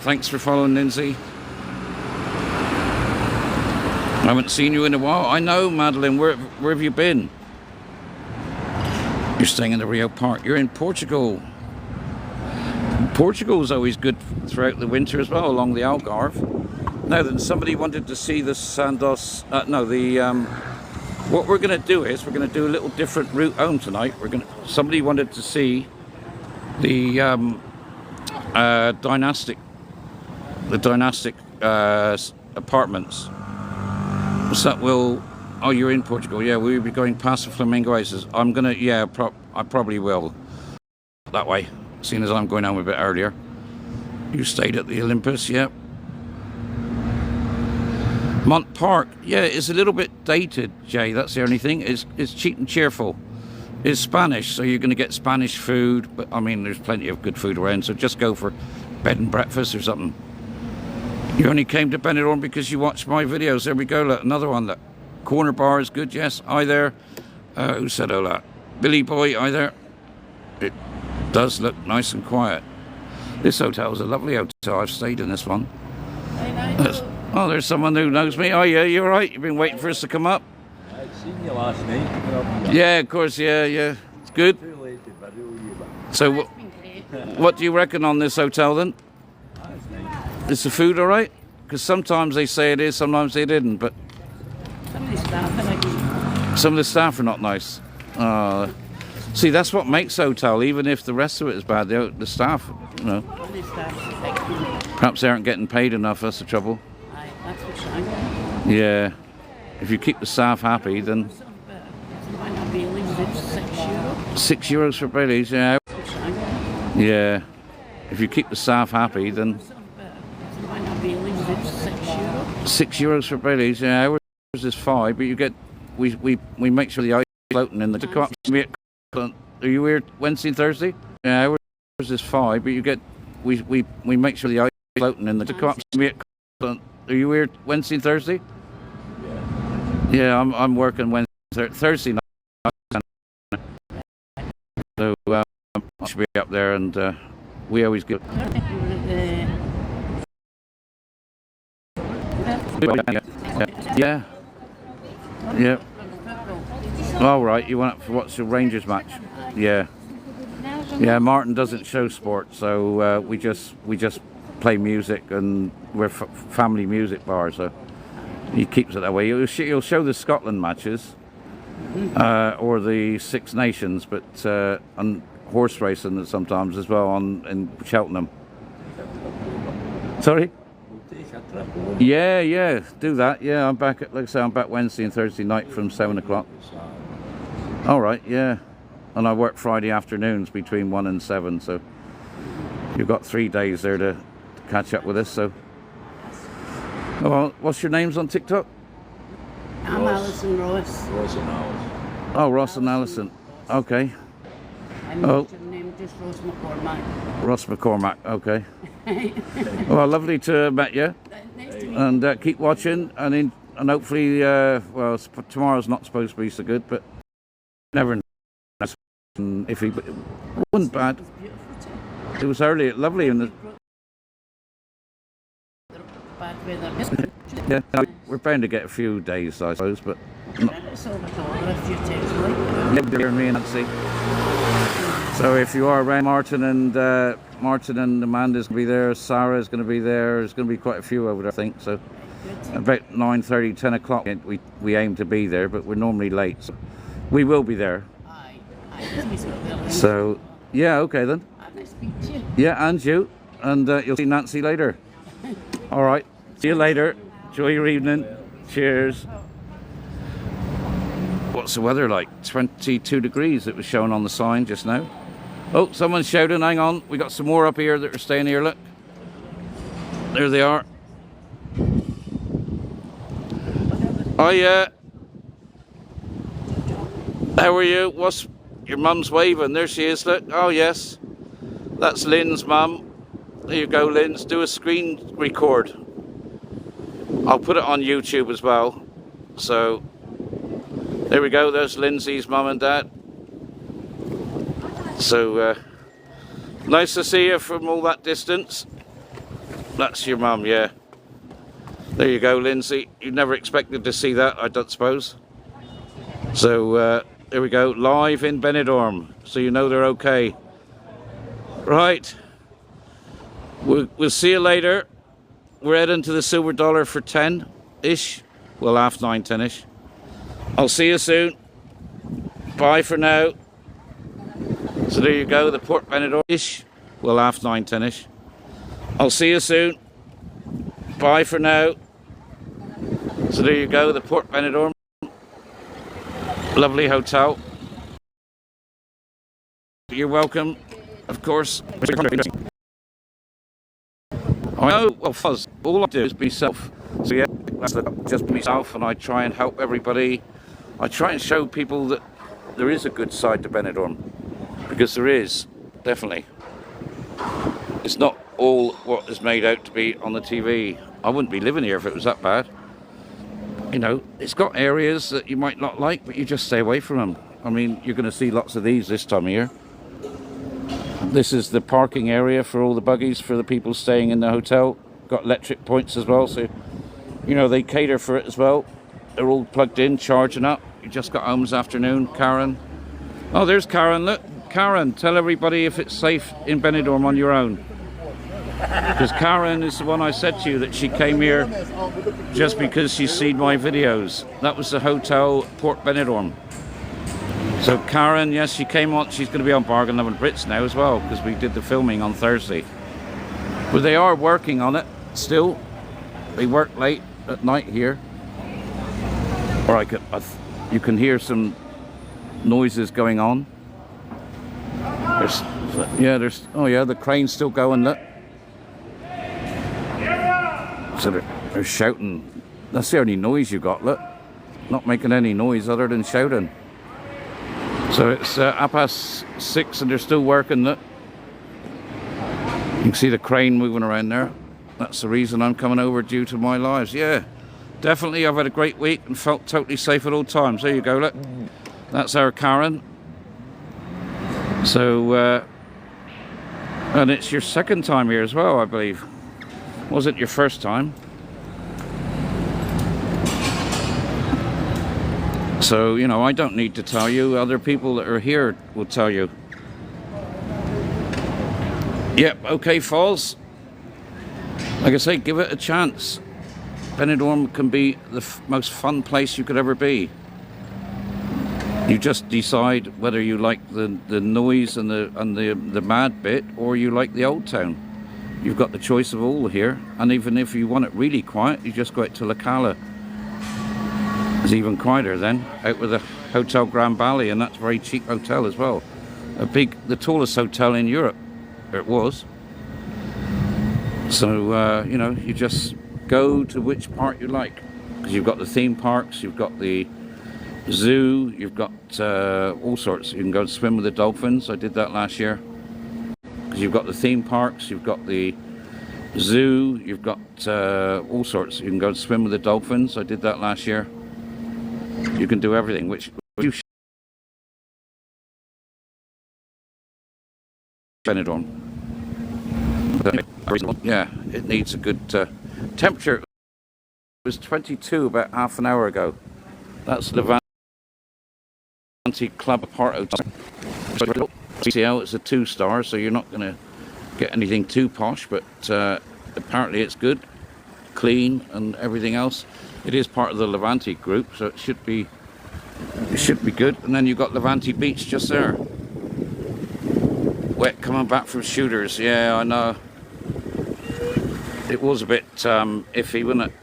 Thanks for following Lindsay. I haven't seen you in a while. I know, Madeline. Where have you been? You're staying in the Rio Park. You're in Portugal. Portugal's always good throughout the winter as well, along the Algarve. Now then, somebody wanted to see the Sandos. What we're going to do is we're going to do a little different route home tonight. Somebody wanted to see the dynastic apartments. So that will. Oh, you're in Portugal. Yeah, we'll be going past the Flamingo Oasis. I'm gonna. Yeah, I probably will. That way, seeing as I'm going home a bit earlier. You stayed at the Olympus, yeah. Mont Park, yeah, it's a little bit dated, Jay. That's the only thing. It's cheap and cheerful. It's Spanish, so you're going to get Spanish food. But I mean, there's plenty of good food around. So just go for bed and breakfast or something. You only came to Benidorm because you watched my videos. There we go. Look, another one. Look. Corner bar is good. Yes, hi there. Who said all that? Billy Boy, hi there. It does look nice and quiet. This hotel is a lovely hotel. I've stayed in this one. Oh, there's someone who knows me. Oh, yeah, you're right. You've been waiting for us to come up. I'd seen you last night. Yeah, of course, yeah. It's good. Too late to video you, but So, what do you reckon on this hotel then? that's nice. Is the food all right? Because sometimes they say it is, sometimes they didn't. But some of the staff are not nice. See, that's what makes hotel. Even if the rest of it is bad, the staff, you know. Perhaps they aren't getting paid enough. That's the trouble. Yeah. If you keep the staff happy, then €6 for Baileys. Yeah. Yeah. If you keep the staff happy, then €6 for Baileys. Yeah. Ours is £5, but you get we make sure the ice is floating in the. To come up to me are you here Wednesday and Thursday? Yeah. Ours is £5, but you get we make sure the ice is floating in the. To come up to me are you here Wednesday and Thursday? Yeah, I'm working Wednesday, Thursday night. So I should be up there, and we always get. Yeah. All right, you went up for what's the Rangers match? Yeah. Yeah, Martin doesn't show sport, so we just play music, and we're family music bar, so he keeps it that way. He'll show the Scotland matches or the Six Nations, but and horse racing sometimes as well in Cheltenham. Sorry? Yeah, do that. Yeah, I'm back like I say, I'm back Wednesday and Thursday night from 7 o'clock. All right, yeah, and I work Friday afternoons between 1 and 7, so You've got 3 days there to catch up with us, so. Oh, well, what's your names on TikTok? I'm Alison Ross. Ross and Alice. Oh, Ross and Alison. Okay. I'm Oh. her name just Ross McCormack. Ross McCormack, okay. Well, lovely to have met you. Nice to meet you. And keep watching, and hopefully, well, tomorrow's not supposed to be so good, but never know. And if it wasn't bad, It's beautiful too. it was early, lovely in the. Bad weather. Yeah, we're bound to get a few days, I suppose, but It's over the water a few times like. never me and Nancy. So if you are around, Martin and Amanda's gonna be there. Sarah's gonna be there. There's gonna be quite a few over there, I think. So Good. about 9:30, 10 o'clock, we aim to be there, but we're normally late. So we will be there. Aye. Aye. Nice to meet you. So yeah, okay then. Nice to meet you. Yeah, and you, and you'll see Nancy later. All right, see you later. Enjoy your evening. Cheers. What's the weather like? 22 degrees it was showing on the sign just now. Oh, someone's shouting, hang on. We got some more up here that are staying here, look. There they are. Oh yeah. How are you? What's your mum's waving? There she is, look. Oh yes. That's Lynn's mum. There you go, Lynn's. Do a screen record. I'll put it on YouTube as well. So there we go, there's Lindsay's mum and dad. So nice to see you from all that distance. That's your mum, yeah. There you go, Lindsay. You never expected to see that, I don't suppose. So there we go, live in Benidorm, so you know they're okay. Right, we'll see you later. We're heading to the Silver Dollar for 10-ish. Well, half 9, 10-ish. I'll see you soon. Bye for now. So there you go, the Port Benidorm-ish. Well, half 9, 10-ish. I'll see you soon. Bye for now. So there you go, the Port Benidorm. Lovely hotel. You're welcome, of course. I know, well, fuzz. All I do is be self. So yeah, that's just myself, and I try and help everybody. I try and show people that there is a good side to Benidorm, because there is, definitely. It's not all what is made out to be on the TV. I wouldn't be living here if it was that bad. You know, it's got areas that you might not like, but you just stay away from them. I mean, you're going to see lots of these this time of year. This is the parking area for all the buggies for the people staying in the hotel. Got electric points as well, so you know they cater for it as well. They're all plugged in, charging up. You just got home this afternoon, Karen. Oh, there's Karen. Look, Karen, tell everybody if it's safe in Benidorm on your own. Because Karen is the one I said to you that she came here just because she's seen my videos. That was the hotel Port Benidorm. So Karen, yes, she came on. She's going to be on Bargain Lovin' Brits now as well, because we did the filming on Thursday. But they are working on it still. They work late at night here. Or you can hear some noises going on. Oh yeah, the crane's still going, look. So they're shouting. That's the only noise you got, look. Not making any noise other than shouting. So it's 6:30 and they're still working, look. You can see the crane moving around there. That's the reason I'm coming over, due to my lives. Yeah, definitely I've had a great week and felt totally safe at all times. There you go, look. That's our Karen. So, and it's your second time here as well, I believe. Was it your first time? So, you know, I don't need to tell you. Other people that are here will tell you. Yep, okay, Falls. Like I say, give it a chance. Benidorm can be the most fun place you could ever be. You just decide whether you like the noise and the mad bit, or you like the old town. You've got the choice of all here. And even if you want it really quiet, you just go out to La Cala. It's even quieter then, out with the Hotel Grand Bali, and that's a very cheap hotel as well. The tallest hotel in Europe, it was. So, you know, you just go to which part you like. Because you've got the theme parks, you've got the zoo, you've got all sorts. You can go and swim with the dolphins. I did that last year. Because you've got the theme parks, you've got the zoo, you've got all sorts. You can go and swim with the dolphins. I did that last year. You can do everything, which you should. Benidorm. Yeah, it needs a good temperature. It was 22 about half an hour ago. That's Levante Club Apart Hotel. CL, it's a 2-star, so you're not going to get anything too posh, but apparently it's good, clean, and everything else. It is part of the Levante group, so it should be good. And then you've got Levante Beach just there. Wet coming back from shooters. Yeah, I know. It was a bit iffy, wasn't it?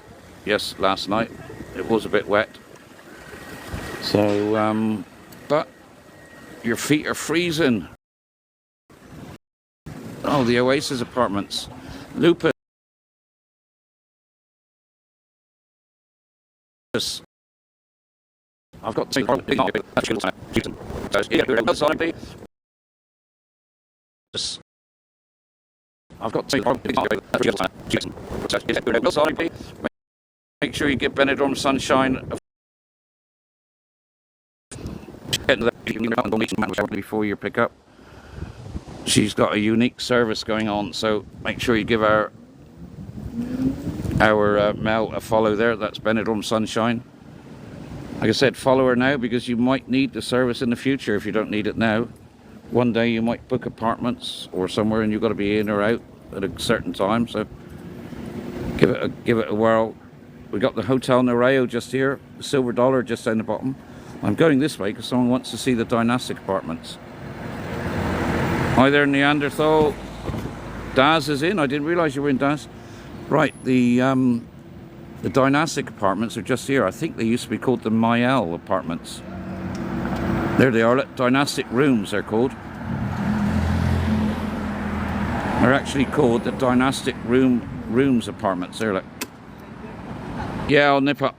Yes, last night. It was a bit wet. So, but your feet are freezing. Oh, the Oasis Apartments. Lupus. I've got to make sure you give Benidorm Sunshine before your pickup. She's got a unique service going on, so make sure you give our Mel a follow there. That's Benidorm Sunshine. Like I said, follow her now because you might need the service in the future if you don't need it now. One day you might book apartments or somewhere and you've got to be in or out at a certain time, so give it a whirl. We got the Hotel Noreo just here, the Silver Dollar just down the bottom. I'm going this way because someone wants to see the Dynastic Apartments. Hi there, Neanderthal. Daz is in. I didn't realise you were in, Daz. Right, the Dynastic Apartments are just here. I think they used to be called the Mael Apartments. There they are. Look, Dynastic Rooms they're called. They're actually called the Dynastic Rooms Apartments. There, look. Yeah, I'll nip up.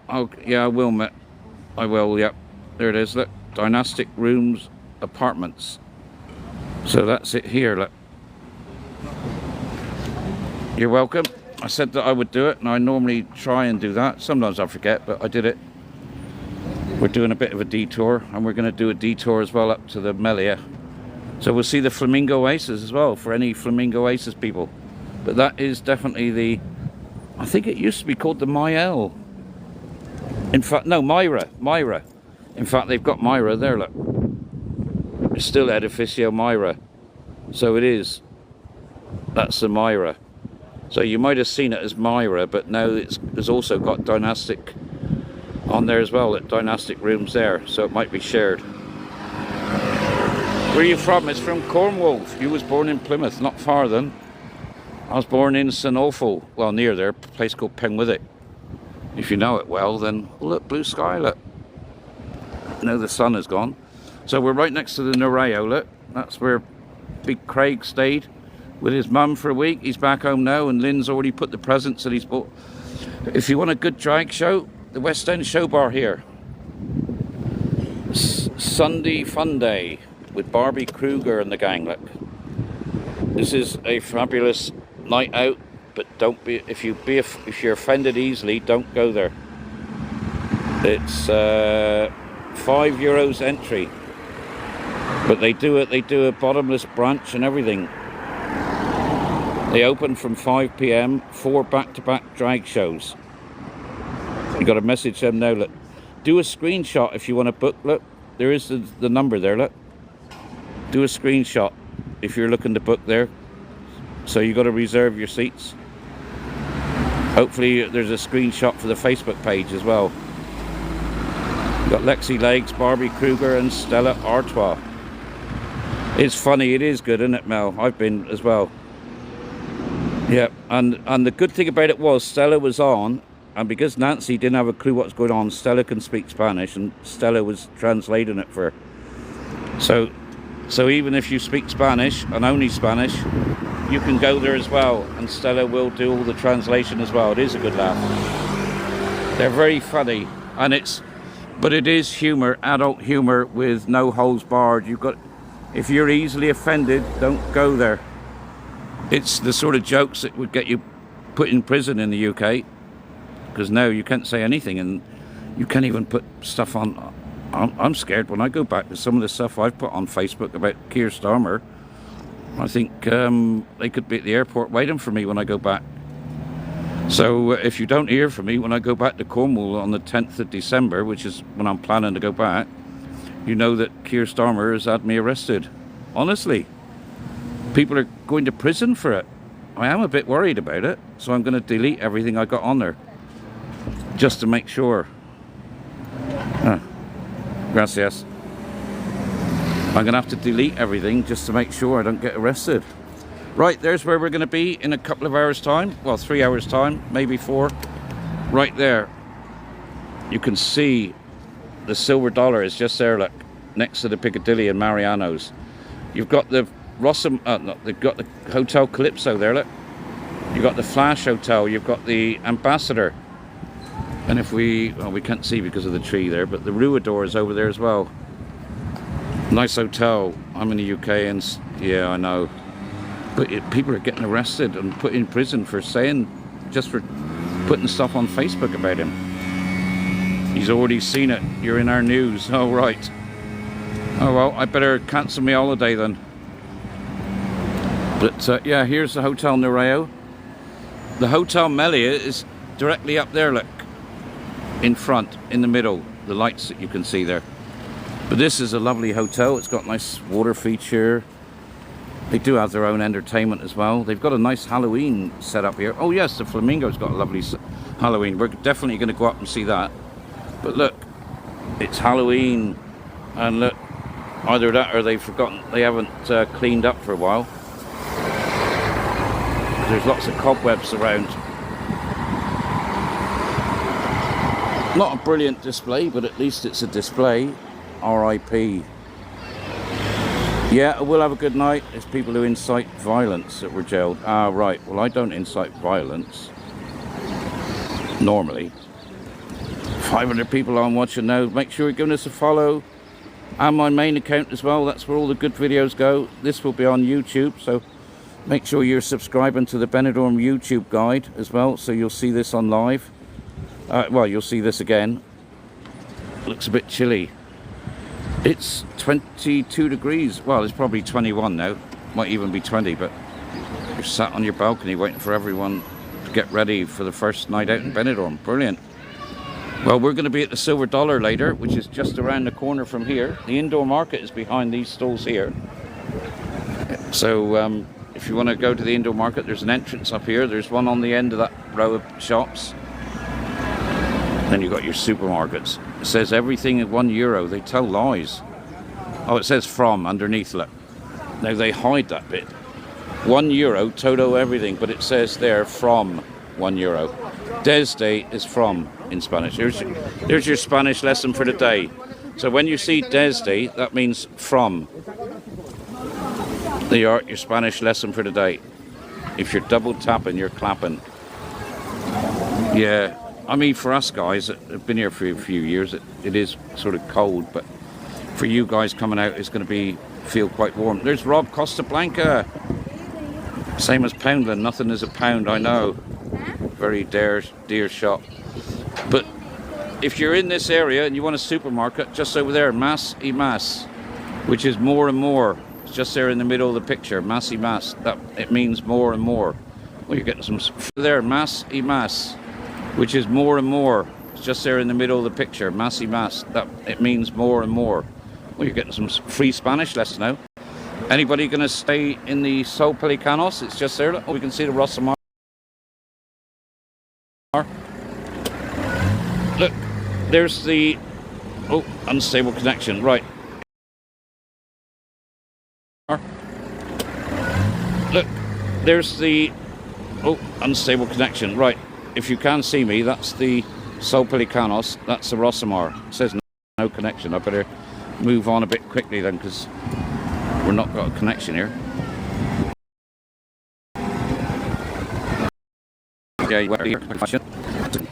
Yeah, I will, mate. I will. Yep. There it is. Look, Dynastic Rooms Apartments. So that's it here. Look. You're welcome. I said that I would do it, and I normally try and do that. Sometimes I forget, but I did it. We're doing a bit of a detour, and we're going to do a detour as well up to the Melia. So we'll see the Flamingo Oasis as well, for any Flamingo Oasis people. But that is definitely the... I think it used to be called the Mael. In fact, no, Myra. In fact, they've got Myra there, look. It's still Edificio Myra. So it is. That's the Myra. So you might have seen it as Myra, but now it's also got Dynastic on there as well, at Dynastic Rooms there, so it might be shared. Where are you from? It's from Cornwall. You was born in Plymouth, not far then. I was born in St Awful, well, near there, a place called Penwithwick. If you know it well, then look, blue sky, look. Now the sun has gone. So we're right next to the Noreo, look. That's where Big Craig stayed with his mum for a week. He's back home now, and Lynn's already put the presents that he's bought. If you want a good drag show, the West End Show Bar here. Sunday Fun Day with Barbie Kruger and the gang, look. This is a fabulous night out, but don't be, if you're offended easily, don't go there. It's €5 entry, but they do a bottomless brunch and everything. They open from 5 PM, 4 back-to-back drag shows. You got to message them now, look. Do a screenshot if you want to book, look. There is the number there, look. Do a screenshot if you're looking to book there. So you got to reserve your seats. Hopefully there's a screenshot for the Facebook page as well. You've got Lexi Legs, Barbie Kruger and Stella Artois. It's funny, it is good, isn't it, Mel? I've been as well. Yeah, and the good thing about it was Stella was on, and because Nancy didn't have a clue what's going on, Stella can speak Spanish, and Stella was translating it for her. So even if you speak Spanish, and only Spanish, you can go there as well, and Stella will do all the translation as well. It is a good laugh. They're very funny, and but it is humor, adult humor with no holds barred. If you're easily offended, don't go there. It's the sort of jokes that would get you put in prison in the UK, because now you can't say anything, and you can't even put stuff on. I'm scared when I go back to some of the stuff I've put on Facebook about Keir Starmer. I think they could be at the airport waiting for me when I go back. So if you don't hear from me when I go back to Cornwall on the 10th of December, which is when I'm planning to go back, you know that Keir Starmer has had me arrested. Honestly, people are going to prison for it. I am a bit worried about it, so I'm going to delete everything I got on there, just to make sure. Gracias. I'm going to have to delete everything just to make sure I don't get arrested. Right, there's where we're going to be in a couple of hours' time. Well, 3 hours' time, maybe 4. Right there. You can see the silver dollar is just there, look, next to the Piccadilly and Mariano's. You've got the they've got the Hotel Calypso there, look. You've got the Flash Hotel, you've got the Ambassador. And if we can't see because of the tree there, but the Ruidor is over there as well. Nice hotel. I'm in the UK and yeah, I know. But people are getting arrested and put in prison for just for putting stuff on Facebook about him. He's already seen it. You're in our news. Oh, right. Oh, well, I better cancel my holiday then. But yeah, here's the Hotel Nereo. The Hotel Melia is directly up there, look. In front, in the middle. The lights that you can see there. But this is a lovely hotel. It's got nice water feature. They do have their own entertainment as well. They've got a nice Halloween set up here. Oh yes, the Flamingo's got a lovely Halloween. We're definitely going to go up and see that. But look, it's Halloween, and look, either that or they've forgotten, they haven't cleaned up for a while. There's lots of cobwebs around. Not a brilliant display, but at least it's a display. R.I.P. Yeah, we'll have a good night. There's people who incite violence that were jailed. Ah, right. Well, I don't incite violence. Normally. 500 people on watching now. Make sure you're giving us a follow. And my main account as well. That's where all the good videos go. This will be on YouTube, so make sure you're subscribing to the Benidorm YouTube guide as well, so you'll see this on live. Well, you'll see this again. Looks a bit chilly. It's 22 degrees. Well, it's probably 21 now. Might even be 20, but you're sat on your balcony waiting for everyone to get ready for the first night out in Benidorm. Brilliant. Well, we're going to be at the Silver Dollar later, which is just around the corner from here. The indoor market is behind these stalls here. So if you want to go to the indoor market, there's an entrance up here. There's one on the end of that row of shops. Then you've got your supermarkets. It says everything at €1. They tell lies. Oh, it says from underneath, look. Now they hide that bit. €1, todo everything, but it says there from €1. Desde is from in Spanish. There's your Spanish lesson for the day. So when you see desde, that means from. There you are, your Spanish lesson for the day. If you're double tapping, you're clapping. Yeah. I mean, for us guys that have been here for a few years, it is sort of cold, but for you guys coming out, it's going to feel quite warm. There's Rob Costa Blanca. Same as Poundland. Nothing is a pound, I know. Very dear shop. But if you're in this area and you want a supermarket, just over there, Más y Más, which is more and more. It's just there in the middle of the picture, Más y Más. It means more and more. Well, you're getting some there, Más y Más, which is more and more. It's just there in the middle of the picture, Más y Más. It means more and more. Well, you're getting some free Spanish lessons now. Anybody going to stay in the Sol Pelicanos? It's just there. Oh, we can see the Rosamar. Look, there's the unstable connection. Right. Look, there's the unstable connection. Right. If you can see me, that's the Sol Pelicanos. That's the Rosamar. It says no connection. I better move on a bit quickly then, because we're not got a connection here. Yeah, where your question.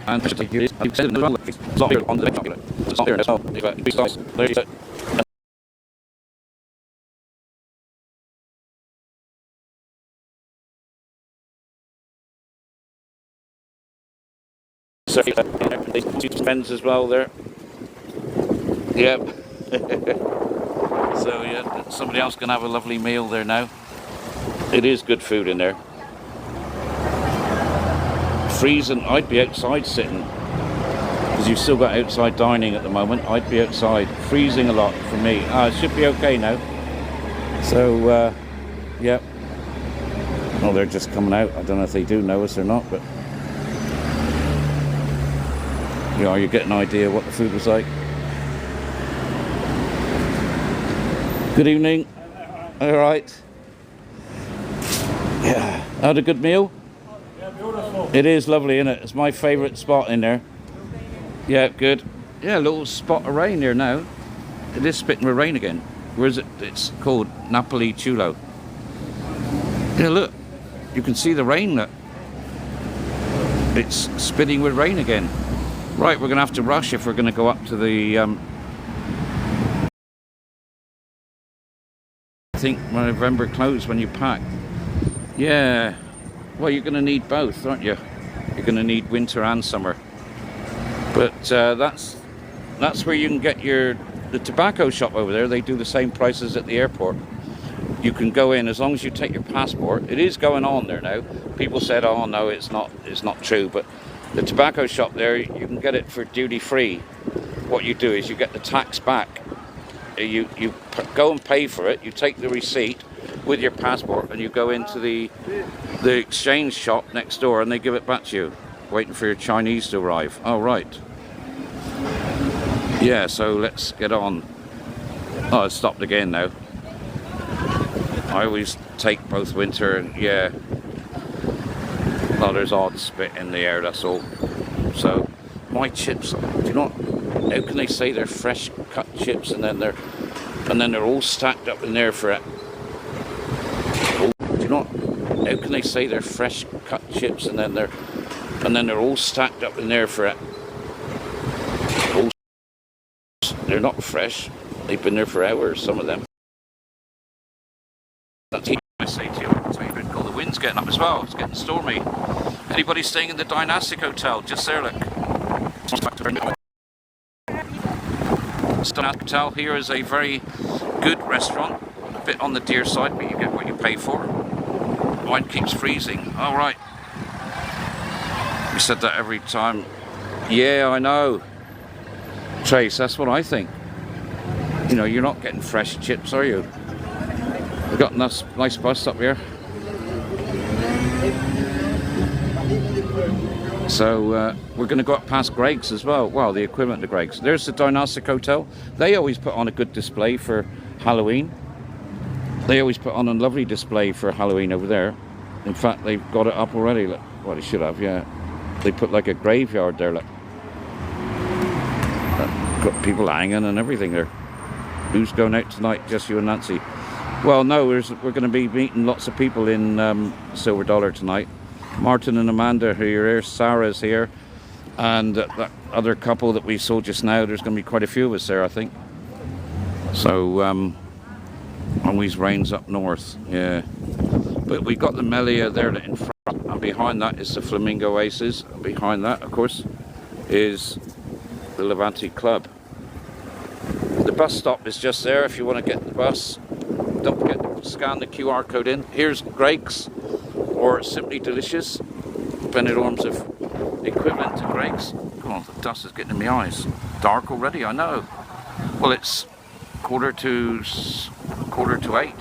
And just take it. You said it on the chocolate. It's not there. It's not. It's nice. There you go. So these pens as well there. Yep. So yeah, somebody else can have a lovely meal there now. It is good food in there. Freezing, I'd be outside sitting because you've still got outside dining at the moment. I'd be outside, freezing a lot for me. It should be okay now. So yeah. Oh, they're just coming out. I don't know if they do know us or not, but you know, you get an idea what the food was like. Good evening. All right. Yeah. Had a good meal? Yeah, beautiful. It is lovely, isn't it? It's my favourite spot in there. Yeah, good. Yeah, a little spot of rain here now. It is spitting with rain again. Where is it? It's called Napoli Chulo. Yeah, look. You can see the rain, look. It's spitting with rain again. Right, we're going to have to rush if we're going to go up to the... I think November close when you pack. Yeah. Well, you're going to need both, aren't you? You're going to need winter and summer. But that's where you can get the tobacco shop over there. They do the same prices at the airport. You can go in as long as you take your passport. It is going on there now. People said, "Oh no, it's not true." But the tobacco shop there, you can get it for duty free. What you do is you get the tax back. You go and pay for it. You take the receipt with your passport, and you go into the exchange shop next door, and they give it back to you. Waiting for your Chinese to arrive. Oh right. Yeah. So let's get on. Oh, it stopped again now. I always take both winter and yeah. Well, there's odd spit in the air. That's all. So my chips. Do you know what? How can they say they're fresh cut chips and then they're all stacked up in there for it? Do you know what? How can they say they're fresh cut chips and then they're all stacked up in there for it? They're not fresh. They've been there for hours. Some of them. That's what I say to you. I'll tell you about cold. The wind's getting up as well. It's getting stormy. Anybody staying in the Dynastic Hotel? Just there, look. Dynastic Hotel here is a very good restaurant. A bit on the dear side, but you get what you pay for. Wine keeps freezing. All right. We said that every time. Yeah, I know. Trace, that's what I think. You know, you're not getting fresh chips, are you? We've got a nice bus up here. So we're going to go up past Greg's as well. Well, the equivalent to Greg's. There's the Dynastic Hotel. They always put on a good display for Halloween. They always put on a lovely display for Halloween over there. In fact, they've got it up already. Look. Well, they should have, yeah. They put like a graveyard there, look. Got people hanging and everything there. Who's going out tonight? Just you and Nancy. Well, no, we're going to be meeting lots of people in Silver Dollar tonight. Martin and Amanda who are here, Sarah's here, and that other couple that we saw just now. There's going to be quite a few of us there, I think. So, always rains up north, yeah. But we got the Melia there in front, and behind that is the Flamingo Aces. And behind that, of course, is the Levante Club. The bus stop is just there if you want to get the bus. Don't forget to scan the QR code in. Here's Greg's, or Simply Delicious. Benidorm's equivalent to Greg's. Oh, the dust is getting in my eyes. Dark already, I know. Well, it's quarter to 8.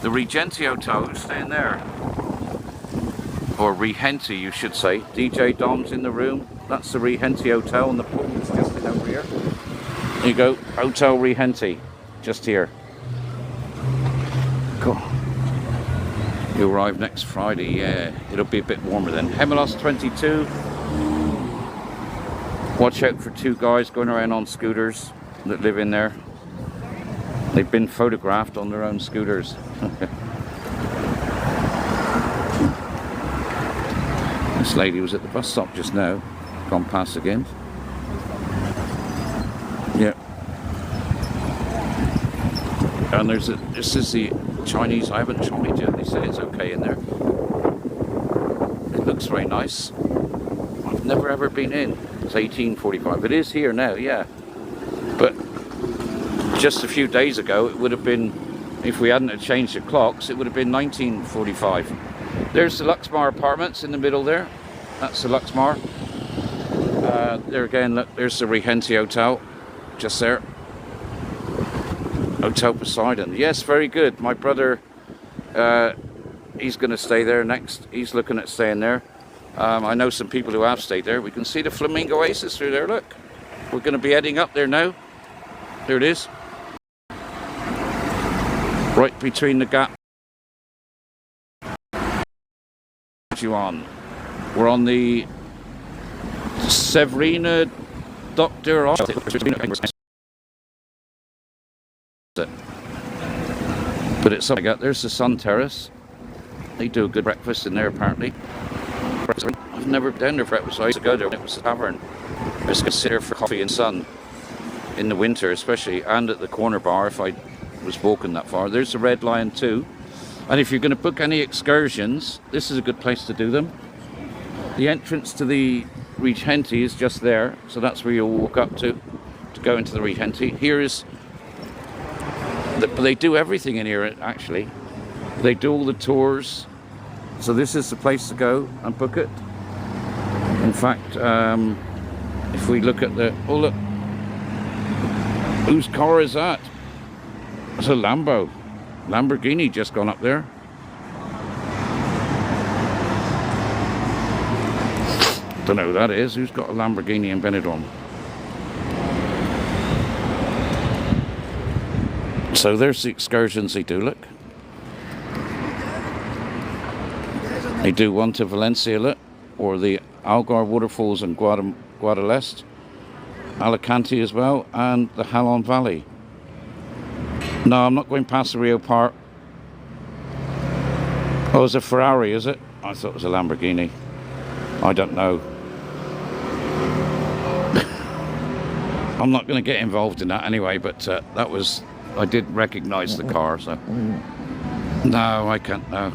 The Regenti Hotel, who's staying there? Or Regenti, you should say. DJ Dom's in the room. That's the Regenti Hotel, and the pool is just in over here. There you go, Hotel Regenti, just here. Cool. You arrive next Friday, yeah. It'll be a bit warmer then. Hemelos 22. Watch out for two guys going around on scooters that live in there. They've been photographed on their own scooters. This lady was at the bus stop just now, gone past again. Yeah. And this is the Chinese, I haven't tried yet, they say it's okay in there. It looks very nice. I've never ever been in. It's 1845. It is here now, yeah. But just a few days ago, it would have been, if we hadn't have changed the clocks, it would have been 1945. There's the Luxmar Apartments in the middle there. That's the Luxmar. There again, look, there's the Regenti Hotel, just there. Hotel Poseidon. Yes, very good. My brother, he's going to stay there next. He's looking at staying there. I know some people who have stayed there. We can see the Flamingo Oasis through there, look. We're going to be heading up there now. There it is. Right between the gap. We're on the Severina Doctor. But it's something like that. There's the Sun Terrace. They do a good breakfast in there apparently. I've never been there for breakfast. I used to go there when it was a tavern. I used to sit there for coffee and sun in the winter especially, and at the corner bar if I was walking that far. There's the Red Lion too. And if you're going to book any excursions, this is a good place to do them. The entrance to the Regenti is just there, so that's where you'll walk up to go into the Regenti. Here is, but they do everything in here actually. They do all the tours, so this is the place to go and book it. In fact, if we look at the, oh look, whose car is that? It's a Lamborghini just gone up there. Don't know who that is. Who's got a Lamborghini in Benidorm? So there's the excursions they do, look. They do one to Valencia, look, or the Algar Waterfalls in Guadalest, Alicante as well, and the Halon Valley. No, I'm not going past the Rio Park. Oh, it's a Ferrari, is it? I thought it was a Lamborghini. I don't know. I'm not going to get involved in that anyway, but that was, I did recognise the car, so. No, I can't, no.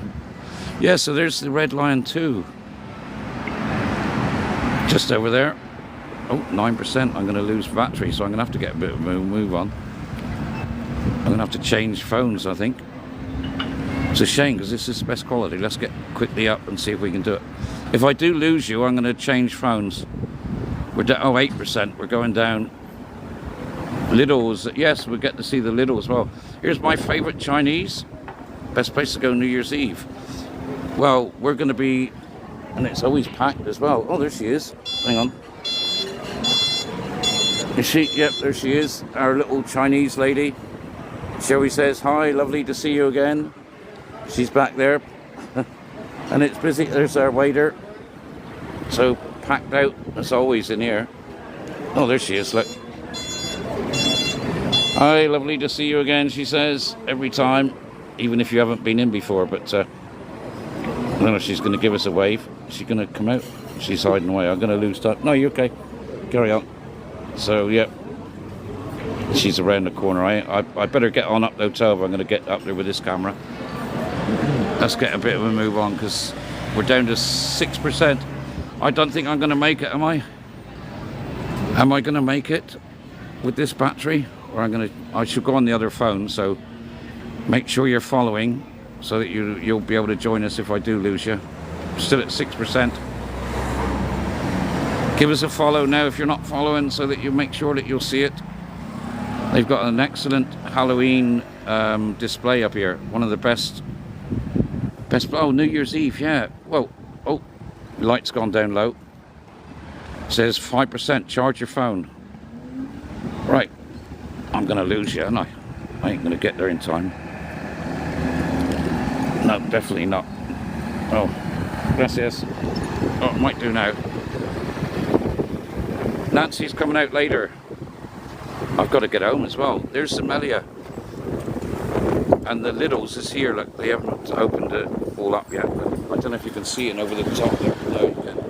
Yeah, so there's the Red Lion too. Just over there. Oh, 9%. I'm going to lose battery, so I'm going to have to get a bit of a move on. I'm going to have to change phones, I think. It's a shame because this is the best quality. Let's get quickly up and see if we can do it. If I do lose you, I'm going to change phones. We're down, oh, 8%. We're going down. Lidl's, yes, we get to see the Lidl as well. Here's my favourite Chinese. Best place to go New Year's Eve. Well, we're going to be, and it's always packed as well. Oh, there she is. Hang on. Is she? Yep, there she is. Our little Chinese lady. Sherry says, hi, lovely to see you again. She's back there. And it's busy. There's our waiter. So packed out as always in here. Oh, there she is, look. Hi, lovely to see you again, she says, every time, even if you haven't been in before, but I don't know if she's going to give us a wave. Is she going to come out? She's hiding away. I'm going to lose touch. No, you're okay. Carry on. So, yeah. She's around the corner. I better get on up the hotel if I'm going to get up there with this camera. Let's get a bit of a move on because we're down to 6%. I don't think I'm going to make it, am I? Am I going to make it with this battery? Or I should go on the other phone, so make sure you're following so that you'll be able to join us if I do lose you. Still at 6%. Give us a follow now if you're not following so that you make sure that you'll see it. They've got an excellent Halloween display up here. One of the best, oh, New Year's Eve, yeah. Whoa, oh, light's gone down low. It says 5%, charge your phone. Right, I'm gonna lose you, aren't I? I ain't gonna get there in time. No, definitely not. Oh, gracias. Oh, it might do now. Nancy's coming out later. I've got to get home as well. There's the Melia. And the littles is here, look, they haven't opened it all up yet. But I don't know if you can see it over the top there. No, you can't.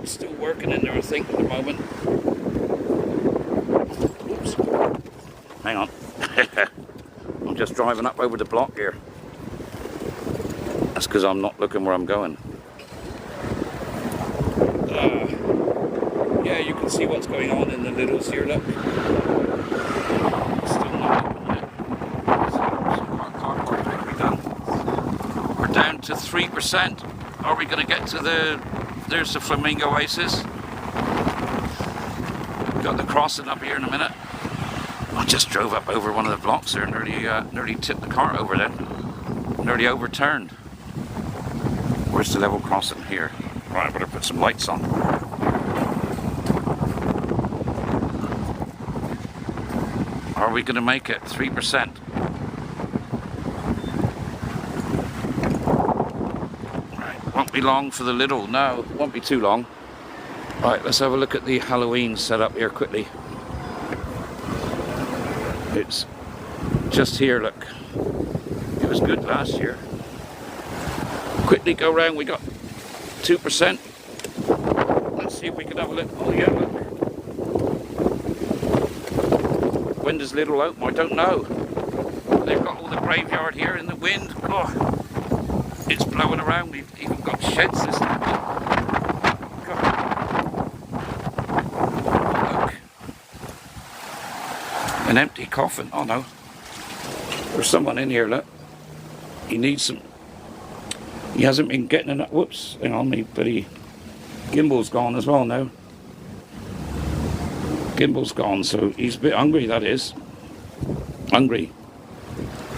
It's still working in there, I think, at the moment. Oops. Hang on. I'm just driving up over the block here. That's because I'm not looking where I'm going. Yeah, you can see what's going on in the littles here, look. Still not open yet. So our cardboard will be done. We're down to 3%. Are we going to get to the... There's the Flamingo Oasis. Got the crossing up here in a minute. I just drove up over one of the blocks there, nearly tipped the car over then. Nearly overturned. Where's the level crossing? Here. Right, I better put some lights on. Are we going to make it? 3%. Right, won't be long for the little. No, won't be too long. Right, let's have a look at the Halloween setup here quickly. It's just here, look. It was good last year. Quickly go round, we got 2%. Let's see if we can have a look. Oh yeah, look. When does Little open? I don't know. They've got all the graveyard here in the wind. Oh, it's blowing around. We've even got sheds this time. God. Look. An empty coffin. Oh no. There's someone in here, look. He needs some... He hasn't been getting enough... Whoops, hang on, me bloody gimbal's gone as well now. Gimbal's gone, so he's a bit hungry, that is. Hungry.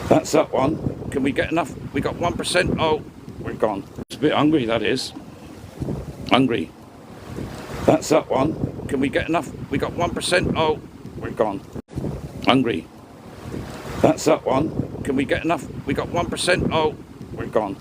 That's that one. Can we get enough? We got 1%. Oh, we're gone. It's a bit hungry, that is. Hungry. That's that one. Can we get enough? We got 1%. Oh, we're gone. Hungry. That's that one. Can we get enough? We got 1%. Oh, we're gone.